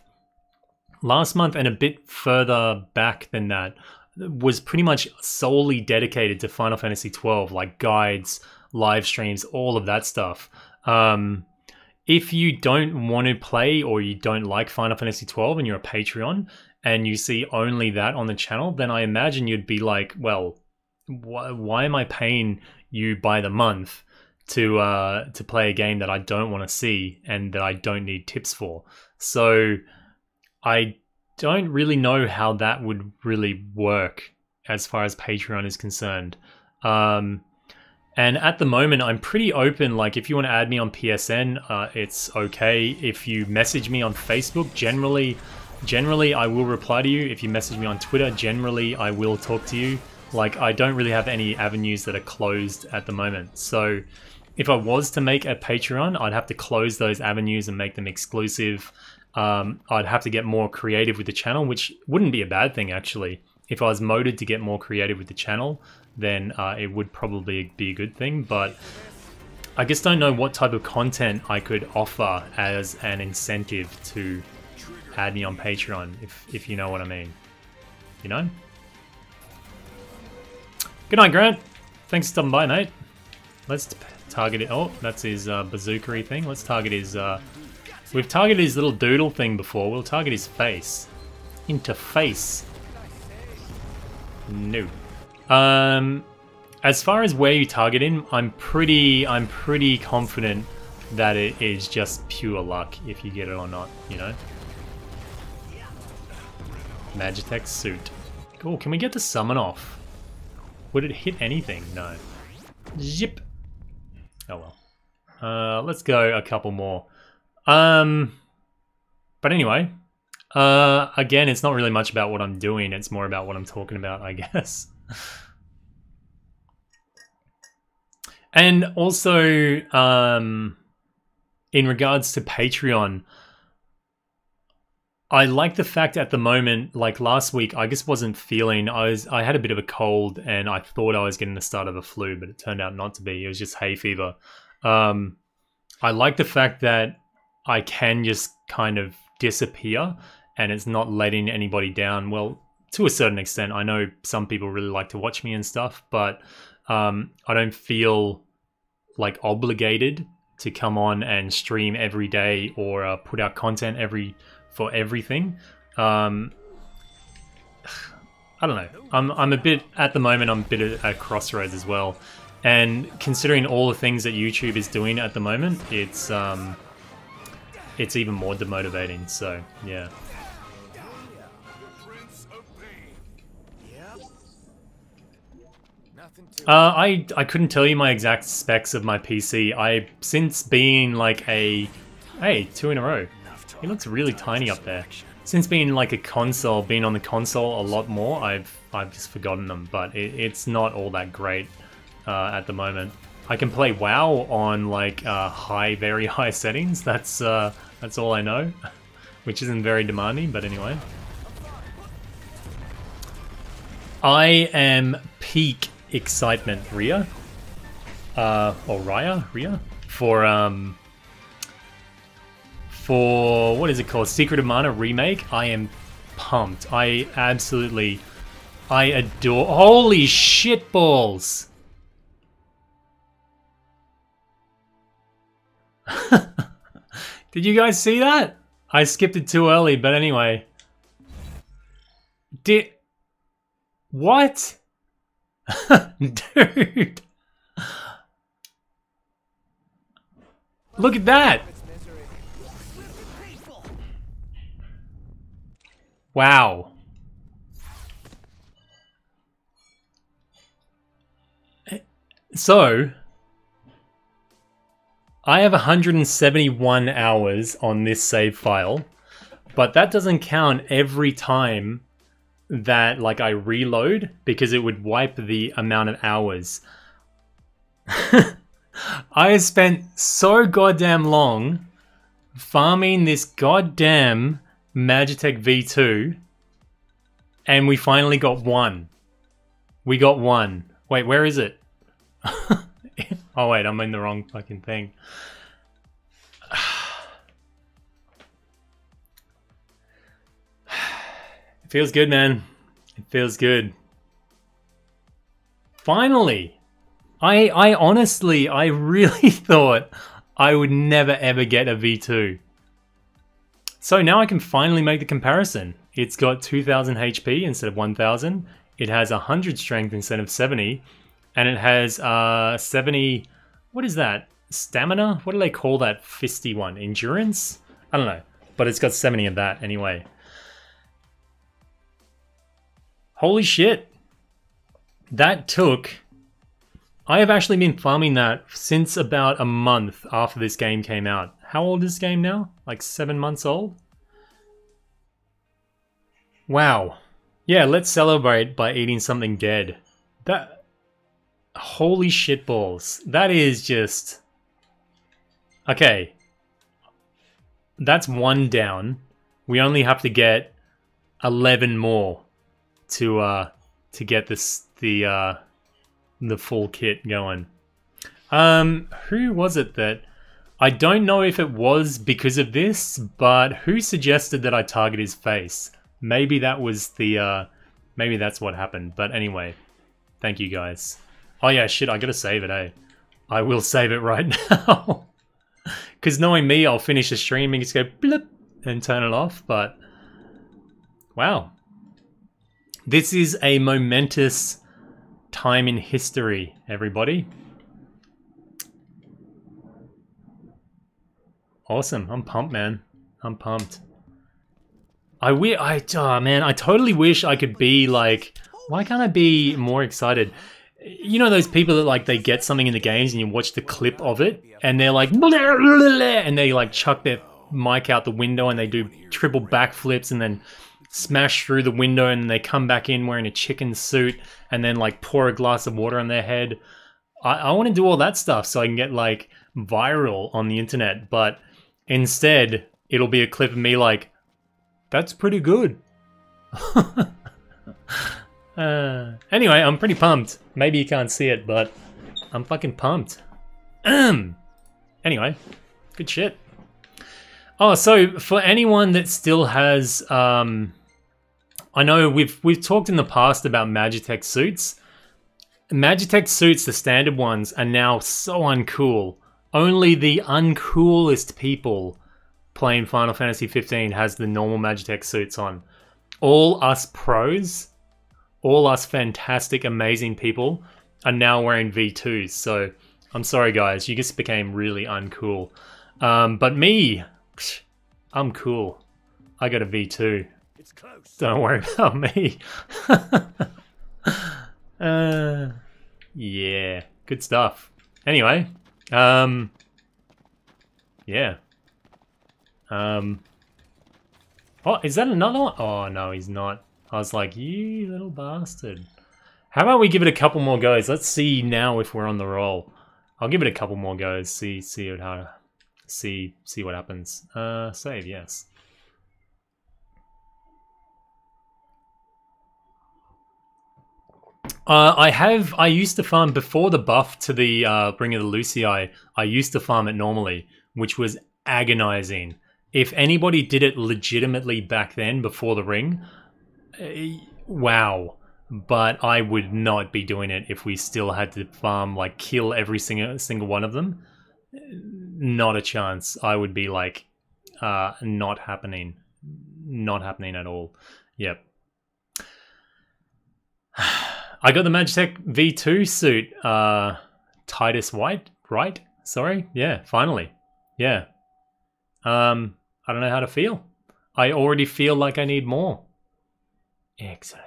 S1: and a bit further back than that was pretty much solely dedicated to Final Fantasy XII, like guides, live streams, all of that stuff. If you don't want to play or you don't like Final Fantasy XII and you're a Patreon and you see only that on the channel, then I imagine you'd be like, well, why am I paying you by the month to play a game that I don't want to see and that I don't need tips for? So I don't really know how that would really work as far as Patreon is concerned. And at the moment, I'm pretty open. Like, if you want to add me on PSN, it's okay. If you message me on Facebook, generally I will reply to you. If you message me on Twitter, generally I will talk to you. Like, I don't really have any avenues that are closed at the moment. So if I was to make a Patreon, I'd have to close those avenues and make them exclusive. I'd have to get more creative with the channel, which wouldn't be a bad thing, actually. If I was motivated to get more creative with the channel, then it would probably be a good thing. But I just don't know what type of content I could offer as an incentive to add me on Patreon, if you know what I mean. You know? Good night, Grant. Thanks for stopping by, mate. Let's target it. Oh, that's his bazookery thing. Let's target his... We've targeted his little doodle thing before. We'll target his face. Interface. No. As far as where you target him, I'm pretty confident that it is just pure luck if you get it or not, you know? Magitek Suit. Cool, can we get the summon off? Would it hit anything? No. Zip. Oh well. Let's go a couple more. But anyway, again, it's not really much about what I'm doing, it's more about what I'm talking about, I guess. And also, in regards to Patreon, I like the fact at the moment, like last week, I just wasn't feeling, I had a bit of a cold and I thought I was getting the start of a flu, but it turned out not to be. It was just hay fever. I like the fact that I can just kind of disappear and it's not letting anybody down. Well, to a certain extent, I know some people really like to watch me and stuff, but I don't feel like obligated to come on and stream every day or put out content for everything. I don't know. I'm a bit, at the moment, I'm a bit at a crossroads as well. And considering all the things that YouTube is doing at the moment, it's even more demotivating, so yeah. I couldn't tell you my exact specs of my PC. Since being like a... Hey, 2 in a row. He looks really tiny up there. Since being like a console, being on the console a lot more, I've just forgotten them, but it's not all that great at the moment. I can play WoW on like very high settings. That's all I know, which isn't very demanding. But anyway, I am peak excitement, Ria, or Raya, for what is it called? Secret of Mana remake. I am pumped. I adore. Holy shit balls! Did you guys see that? I skipped it too early, but anyway. What? Dude. Look at that. Wow. So, I have 171 hours on this save file, but that doesn't count every time that like I reload, because it would wipe the amount of hours. I spent so goddamn long farming this goddamn Magitek V2, and we finally got one. We got one. Wait, where is it? Oh wait, I'm in the wrong fucking thing. It feels good, man. It feels good. Finally! I honestly, I really thought I would never ever get a V2. So now I can finally make the comparison. It's got 2000 HP instead of 1000. It has 100 strength instead of 70. And it has 70, what is that? Stamina? What do they call that fisty one? Endurance? I don't know. But it's got 70 of that anyway. Holy shit. That took... I have actually been farming that since about a month after this game came out. How old is this game now? Like 7 months old? Wow. Yeah, let's celebrate by eating something dead. That... Holy shit balls. That is just... Okay. That's one down. We only have to get 11 more to get this the full kit going. Who was it that... I don't know if it was because of this, but who suggested that I target his face? Maybe that was the... maybe that's what happened. But anyway, thank you guys. Oh yeah, shit, I gotta save it, eh? I will save it right now. Because knowing me, I'll finish the stream and just go blip and turn it off, but... Wow. This is a momentous time in history, everybody. Awesome. I'm pumped, man. I'm pumped. Oh man, I totally wish I could be like... Why can't I be more excited? You know those people that like they get something in the games and you watch the clip of it and they're like blah, blah, blah, and they like chuck their mic out the window and they do triple backflips and then smash through the window and they come back in wearing a chicken suit and then like pour a glass of water on their head. I want to do all that stuff so I can get like viral on the internet, but instead it'll be a clip of me like, that's pretty good. Anyway, I'm pretty pumped. Maybe you can't see it, but I'm fucking pumped. Anyway, good shit. Oh, so for anyone that still has, I know we've talked in the past about Magitek suits. Magitek suits, the standard ones, are now so uncool. Only the uncoolest people playing Final Fantasy 15 has the normal Magitek suits on. All us pros, all us fantastic, amazing people are now wearing V2s. So I'm sorry, guys, you just became really uncool. But me, I'm cool. I got a V2.
S2: It's close.
S1: Don't worry about me. Yeah, good stuff. Anyway, yeah. Oh, is that another one? Oh, no, he's not. I was like, you little bastard. How about we give it a couple more goes? Let's see now if we're on the roll. I'll give it a couple more goes. See what happens. Save, yes. I used to farm before the buff to the Ring of the Lucii. I used to farm it normally, which was agonizing. If anybody did it legitimately back then before the ring, wow. But I would not be doing it if we still had to farm, like, kill every single one of them. Not a chance. I would be like, not happening. Not happening at all. Yep. I got the Magitek V2 suit, Titus White, right? Sorry? Yeah, finally. Yeah. I don't know how to feel. I already feel like I need more. Excellent.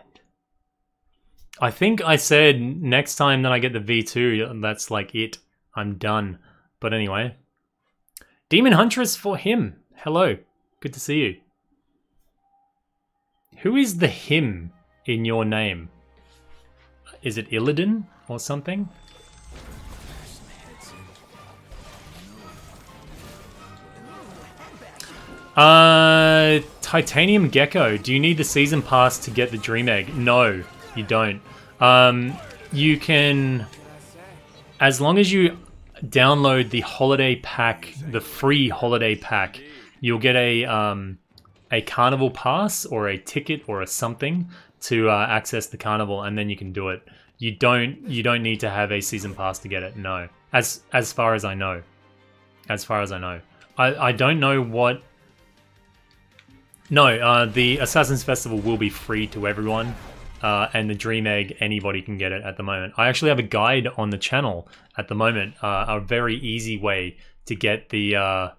S1: I think I said next time that I get the V2, that's like it. I'm done. But anyway. Demon Huntress for him. Hello. Good to see you. Who is the him in your name? Is it Illidan or something? Titanium Gecko. Do you need the season pass to get the Dream Egg? No, you don't. You can, as long as you download the holiday pack, the free holiday pack, you'll get a carnival pass or a ticket or a something to access the carnival, and then you can do it. You don't need to have a season pass to get it. No, as far as I know. As far as I know, I don't know what. No, the Assassin's Festival will be free to everyone, and the Dream Egg, anybody can get it at the moment. I actually have a guide on the channel at the moment, a very easy way to get the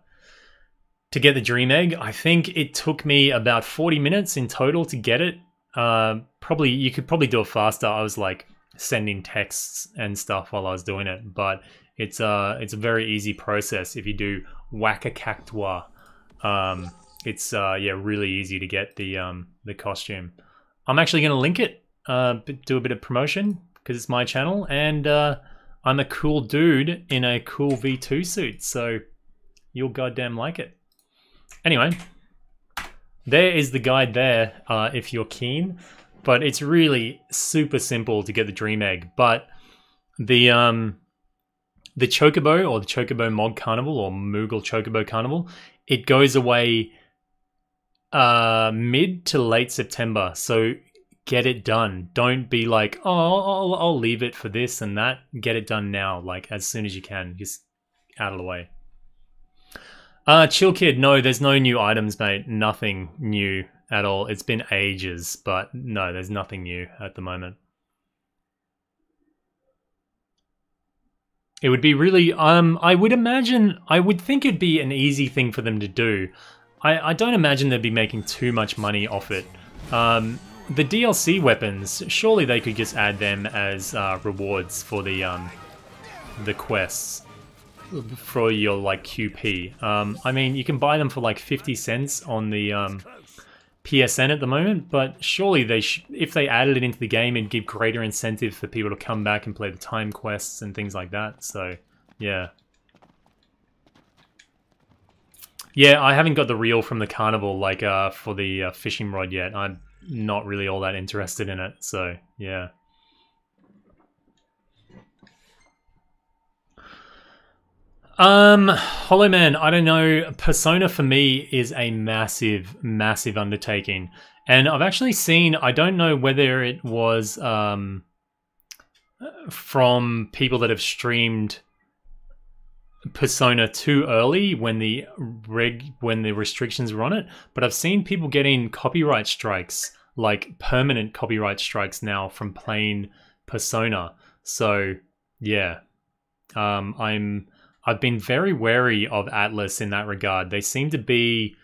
S1: Dream Egg. I think it took me about 40 minutes in total to get it. Probably you could probably do it faster. I was like sending texts and stuff while I was doing it, but it's a very easy process if you do Waka Cactua. It's yeah, really easy to get the costume. I'm actually going to link it, do a bit of promotion because it's my channel, and I'm a cool dude in a cool V2 suit, so you'll goddamn like it. Anyway, there is the guide there if you're keen, but it's really super simple to get the Dream Egg. But the Chocobo, or the Chocobo Mog Carnival, or Moogle Chocobo Carnival, it goes away mid to late September, so get it done. Don't be like, oh, I'll leave it for this and that. Get it done now, like as soon as you can, just out of the way. Chill Kid, no, there's no new items, mate. Nothing new at all. It's been ages, but no, there's nothing new at the moment. It would be really, I would think it'd be an easy thing for them to do. I don't imagine they'd be making too much money off it. The DLC weapons, surely they could just add them as rewards for the quests for your like QP. I mean, you can buy them for like 50 cents on the PSN at the moment, but surely they if they added it into the game, it'd give greater incentive for people to come back and play the time quests and things like that. So, yeah. Yeah, I haven't got the reel from the carnival, like, for the fishing rod yet. I'm not really all that interested in it, so, yeah. Hollow Man, I don't know. Persona for me is a massive, massive undertaking. And I've actually seen, I don't know whether it was from people that have streamed Persona too early when the restrictions were on it, but I've seen people getting copyright strikes, like permanent copyright strikes now from playing Persona. So yeah, I've been very wary of Atlas in that regard. They seem to be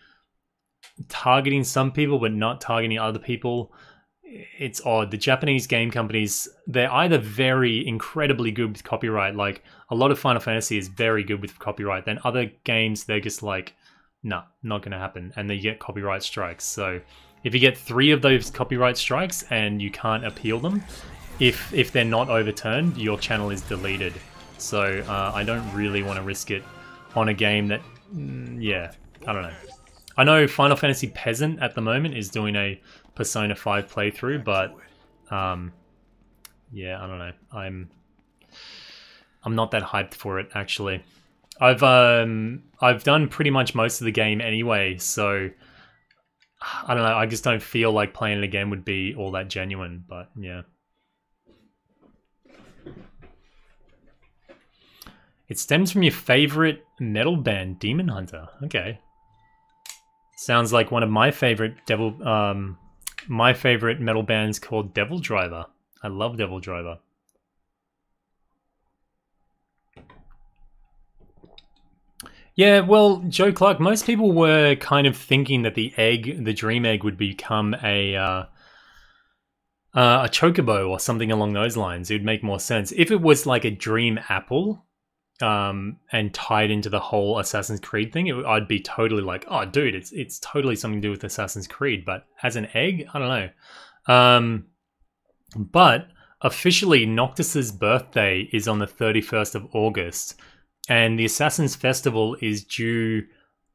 S1: targeting some people but not targeting other people. It's odd. The Japanese game companies, they're either very incredibly good with copyright, like a lot of Final Fantasy is very good with copyright, then other games, they're just like, nah, not going to happen, and they get copyright strikes. So if you get 3 of those copyright strikes and you can't appeal them, if they're not overturned, your channel is deleted. so I don't really want to risk it on a game that, yeah, I don't know. I know Final Fantasy Peasant at the moment is doing a Persona 5 playthrough, but yeah, I don't know. I'm not that hyped for it actually. I've done pretty much most of the game anyway, so I don't know. I just don't feel like playing it again would be all that genuine, but yeah. It stems from your favorite metal band, Demon Hunter. Okay. Sounds like one of my favorite metal bands called Devil Driver. I love Devil Driver. Yeah, well, Joe Clark, most people were kind of thinking that the dream egg would become a chocobo or something along those lines. It would make more sense. If it was like a dream apple, and tied into the whole Assassin's Creed thing, I'd be totally like, oh, dude, it's totally something to do with Assassin's Creed. But as an egg, I don't know. But officially, Noctis's birthday is on the 31st of August, and the Assassin's Festival is due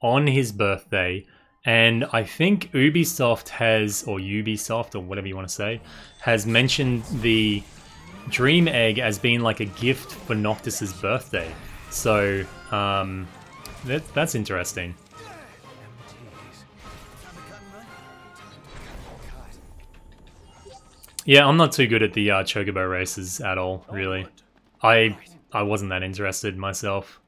S1: on his birthday. And I think Ubisoft or whatever you want to say, has mentioned the Dream Egg as being like a gift for Noctis's birthday. So, that's interesting. Yeah, I'm not too good at the Chocobo races at all, really. I wasn't that interested myself.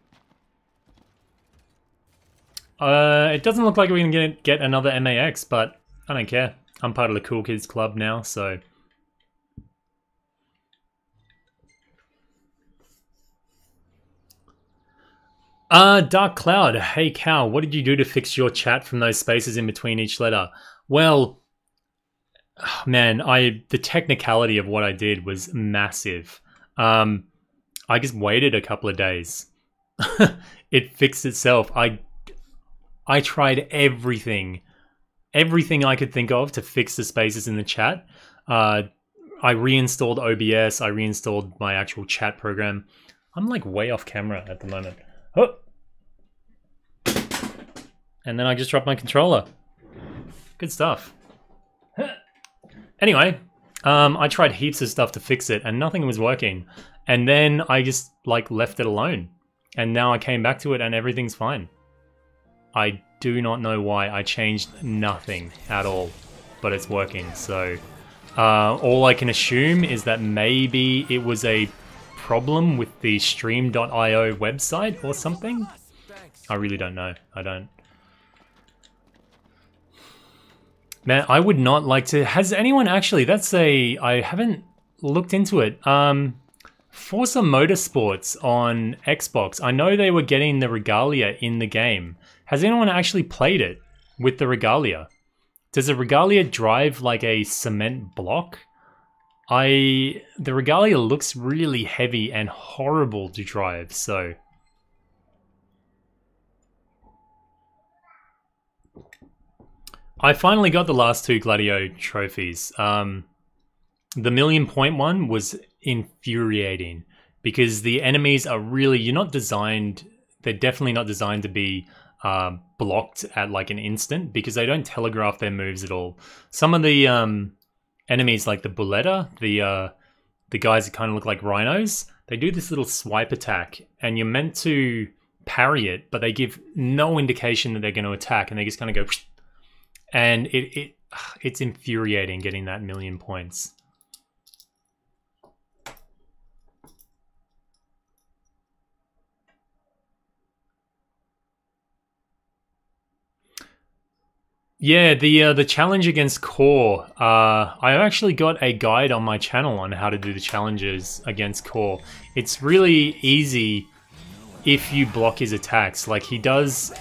S1: It doesn't look like we're gonna get another MAX, but I don't care. I'm part of the Cool Kids Club now, so... Dark Cloud, hey Cal, what did you do to fix your chat from those spaces in between each letter? Well, man, the technicality of what I did was massive. I just waited a couple of days. It fixed itself. I tried everything I could think of to fix the spaces in the chat. I reinstalled OBS, I reinstalled my actual chat program. I'm like way off camera at the moment. Oh. And then I just dropped my controller. Good stuff. Anyway, I tried heaps of stuff to fix it and nothing was working. And then I just like left it alone. And now I came back to it and everything's fine. I do not know why. I changed nothing at all, but it's working. So all I can assume is that maybe it was a problem with the stream.io website or something. I really don't know. I don't. Man, I would not like to... Has anyone actually... I haven't looked into it. Forza Motorsports on Xbox. I know they were getting the regalia in the game. Has anyone actually played it with the regalia? Does the regalia drive like a cement block? The regalia looks really heavy and horrible to drive, so... I finally got the last two Gladio trophies. The 1,000,000 point one was infuriating because the enemies are really, they're definitely not designed to be blocked at like an instant because they don't telegraph their moves at all. Some of the enemies like the Bulletta, the guys that kind of look like rhinos, they do this little swipe attack and you're meant to parry it, but they give no indication that they're going to attack and they just kind of go... And it's infuriating getting that 1,000,000 points. Yeah, the challenge against Core. I actually got a guide on my channel on how to do the challenges against Core. It's really easy if you block his attacks. Like he does...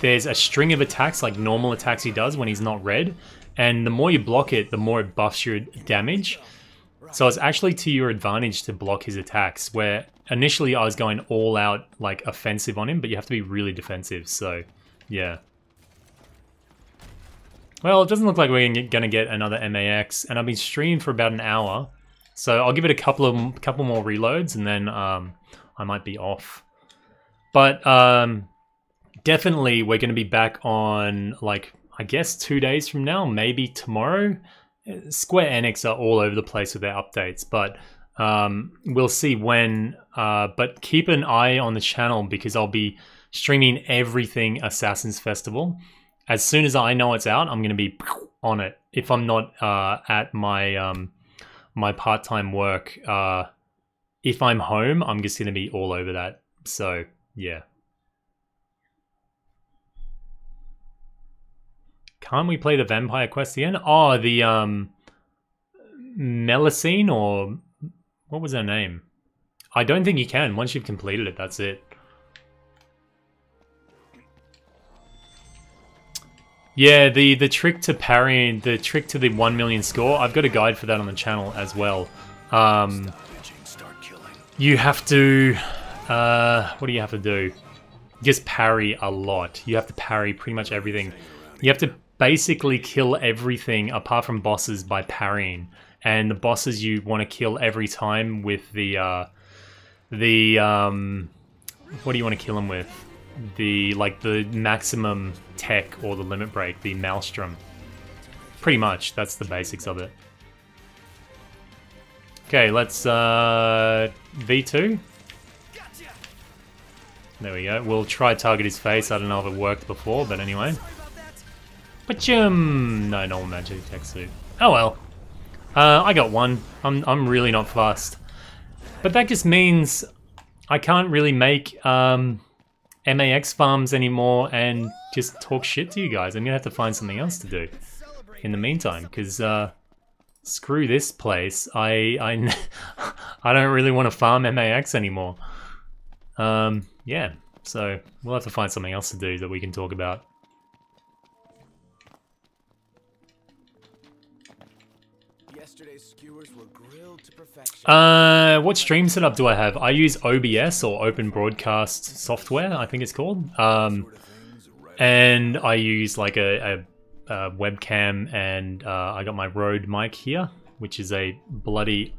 S1: there's a string of attacks, like normal attacks he does when he's not red, and the more you block it, the more it buffs your damage. So it's actually to your advantage to block his attacks, where initially I was going all out, like, offensive on him, but you have to be really defensive, so, yeah. Well, it doesn't look like we're gonna get another MAX, and I've been streaming for about an hour. So I'll give it a couple more reloads, and then I might be off. But definitely we're going to be back on, like, I guess 2 days from now, maybe tomorrow. Square Enix are all over the place with their updates, but we'll see when. But keep an eye on the channel because I'll be streaming everything Assassin's Festival. As soon as I know it's out, I'm going to be on it. If I'm not at my my part-time work, if I'm home, I'm just going to be all over that. So, yeah. Can't we play the Vampire Quest again? Oh, the Melusine, or what was her name? I don't think you can. Once you've completed it, that's it. Yeah, the trick to parrying, the trick to the 1 million score, I've got a guide for that on the channel as well. You have to, what do you have to do? Just parry a lot. You have to parry pretty much everything. You have to basically kill everything apart from bosses by parrying. And the bosses you want to kill every time with the what do you want to kill them with? The maximum tech or the limit break, the maelstrom. Pretty much, that's the basics of it. Okay, let's V2. There we go. We'll try target his face. I don't know if it worked before, but anyway. Pachum! No, normal Magitek Suit. Oh well. I got one. I'm really not fast. But that just means I can't really make MAX farms anymore and just talk shit to you guys. I'm gonna have to find something else to do in the meantime, because screw this place. I don't really want to farm MAX anymore. Yeah, so we'll have to find something else to do that we can talk about.
S2: Yesterday's skewers were grilled to perfection.
S1: What stream setup do I have? I use OBS, or Open Broadcast Software, I think it's called. And I use like a webcam, and I got my Rode mic here, which is a bloody...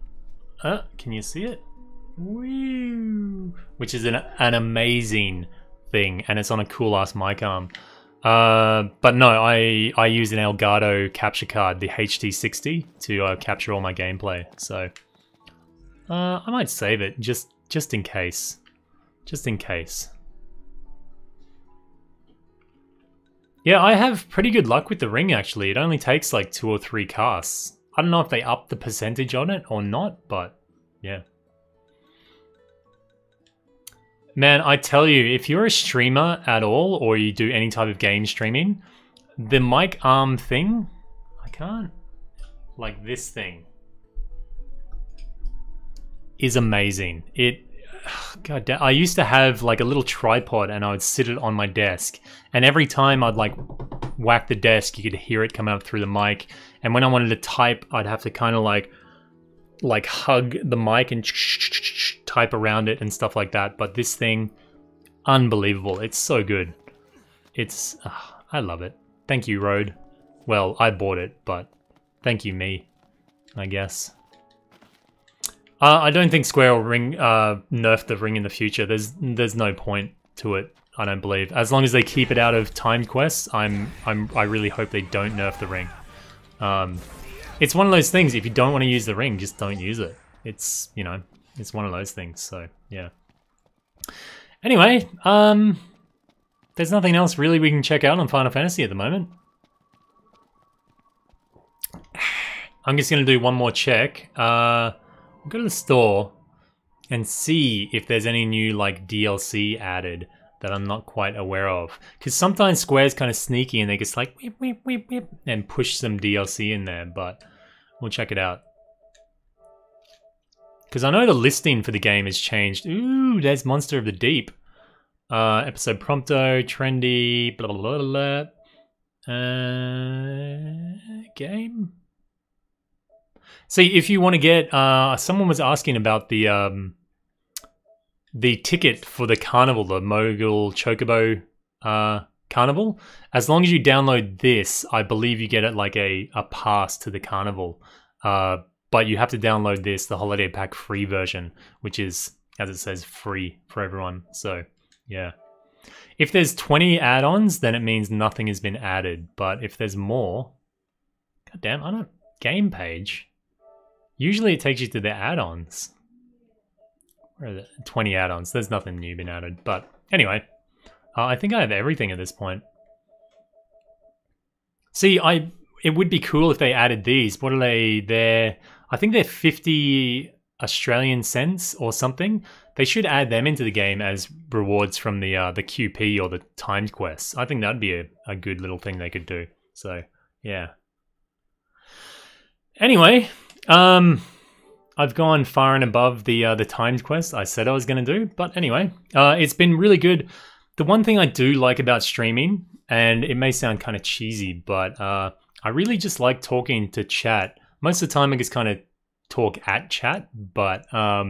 S1: can you see it? Woo! Which is an amazing thing, and it's on a cool ass mic arm. But no, I use an Elgato capture card, the HD60, to capture all my gameplay. So I might save it just in case, just in case. Yeah, I have pretty good luck with the ring actually. It only takes like 2 or 3 casts. I don't know if they upped the percentage on it or not, but yeah. Man, I tell you, if you're a streamer at all, or you do any type of game streaming, the mic arm thing, I can't, like this thing, is amazing. God damn, I used to have like a little tripod and I would sit it on my desk, and every time I'd like whack the desk, you could hear it come out through the mic, and when I wanted to type, I'd have to kind of like hug the mic and type around it and stuff like that. But this thing, unbelievable. It's so good. It's I love it. Thank you, Rode. Well, I bought it, but thank you, me, I guess. I don't think Square will nerf the ring in the future. There's no point to it, I don't believe. As long as they keep it out of timed quests, I really hope they don't nerf the ring. It's one of those things, if you don't want to use the ring, just don't use it. It's, you know, it's one of those things, so, yeah. Anyway, there's nothing else really we can check out on Final Fantasy at the moment. I'm just going to do one more check. Go to the store and see if there's any new, like, DLC added that I'm not quite aware of. Because sometimes Square's kind of sneaky and they just like whip, whip, whip, whip, and push some DLC in there, but we'll check it out. Because I know the listing for the game has changed. Ooh, there's Monster of the Deep. Episode Prompto, trendy, blah, blah, blah, blah. Game? See, if you want to get... someone was asking about the ticket for the carnival, the Mogul Chocobo carnival. As long as you download this, I believe you get it like a pass to the carnival. But but you have to download this, the holiday pack free version, which is, as it says, free for everyone. So yeah. If there's 20 add-ons, then it means nothing has been added. But if there's more, goddamn, I don't, game page. Usually it takes you to the add-ons. Where are the 20 add-ons? There's nothing new been added. But anyway, I think I have everything at this point. See, it would be cool if they added these. What are they? I think they're 50 Australian cents or something. They should add them into the game as rewards from the QP or the timed quests. I think that'd be a good little thing they could do. So yeah. Anyway, I've gone far and above the timed quest I said I was going to do. But anyway, it's been really good. The one thing I do like about streaming, and it may sound kind of cheesy, but I really just like talking to chat. Most of the time I just kind of talk at chat, but I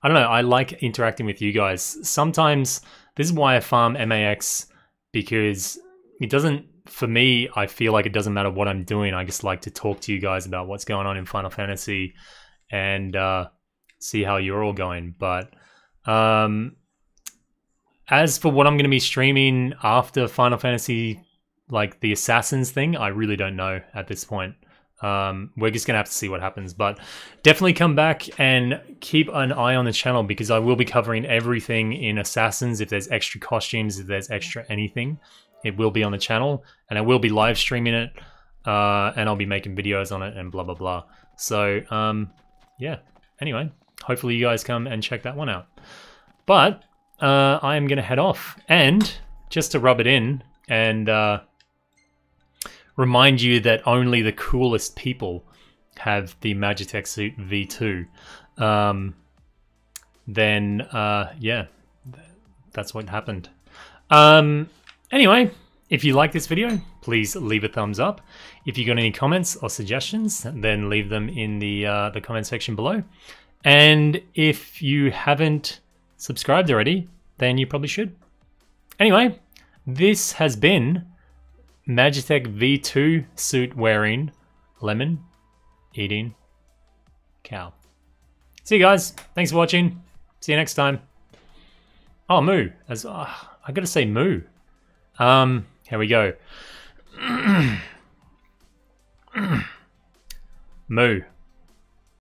S1: don't know, I like interacting with you guys. Sometimes, this is why I farm MAX, because it doesn't, for me, I feel like it doesn't matter what I'm doing. I just like to talk to you guys about what's going on in Final Fantasy and see how you're all going. But as for what I'm going to be streaming after Final Fantasy, like the Assassins thing, I really don't know at this point. We're just going to have to see what happens. But definitely come back and keep an eye on the channel, because I will be covering everything in Assassins. If there's extra costumes, if there's extra anything, it will be on the channel. And I will be live streaming it. And I'll be making videos on it and blah, blah, blah. So, yeah. Anyway, hopefully you guys come and check that one out. But I am going to head off. And just to rub it in and remind you that only the coolest people have the Magitek Suit V2, then yeah, that's what happened. Anyway, if you like this video, please leave a thumbs up. If you got any comments or suggestions, then leave them in the comment section below. And if you haven't subscribed already, then you probably should. Anyway, this has been Magitek V2 suit wearing, lemon eating cow. See you guys. Thanks for watching. See you next time. Oh, moo. As I gotta say moo. Here we go. Moo.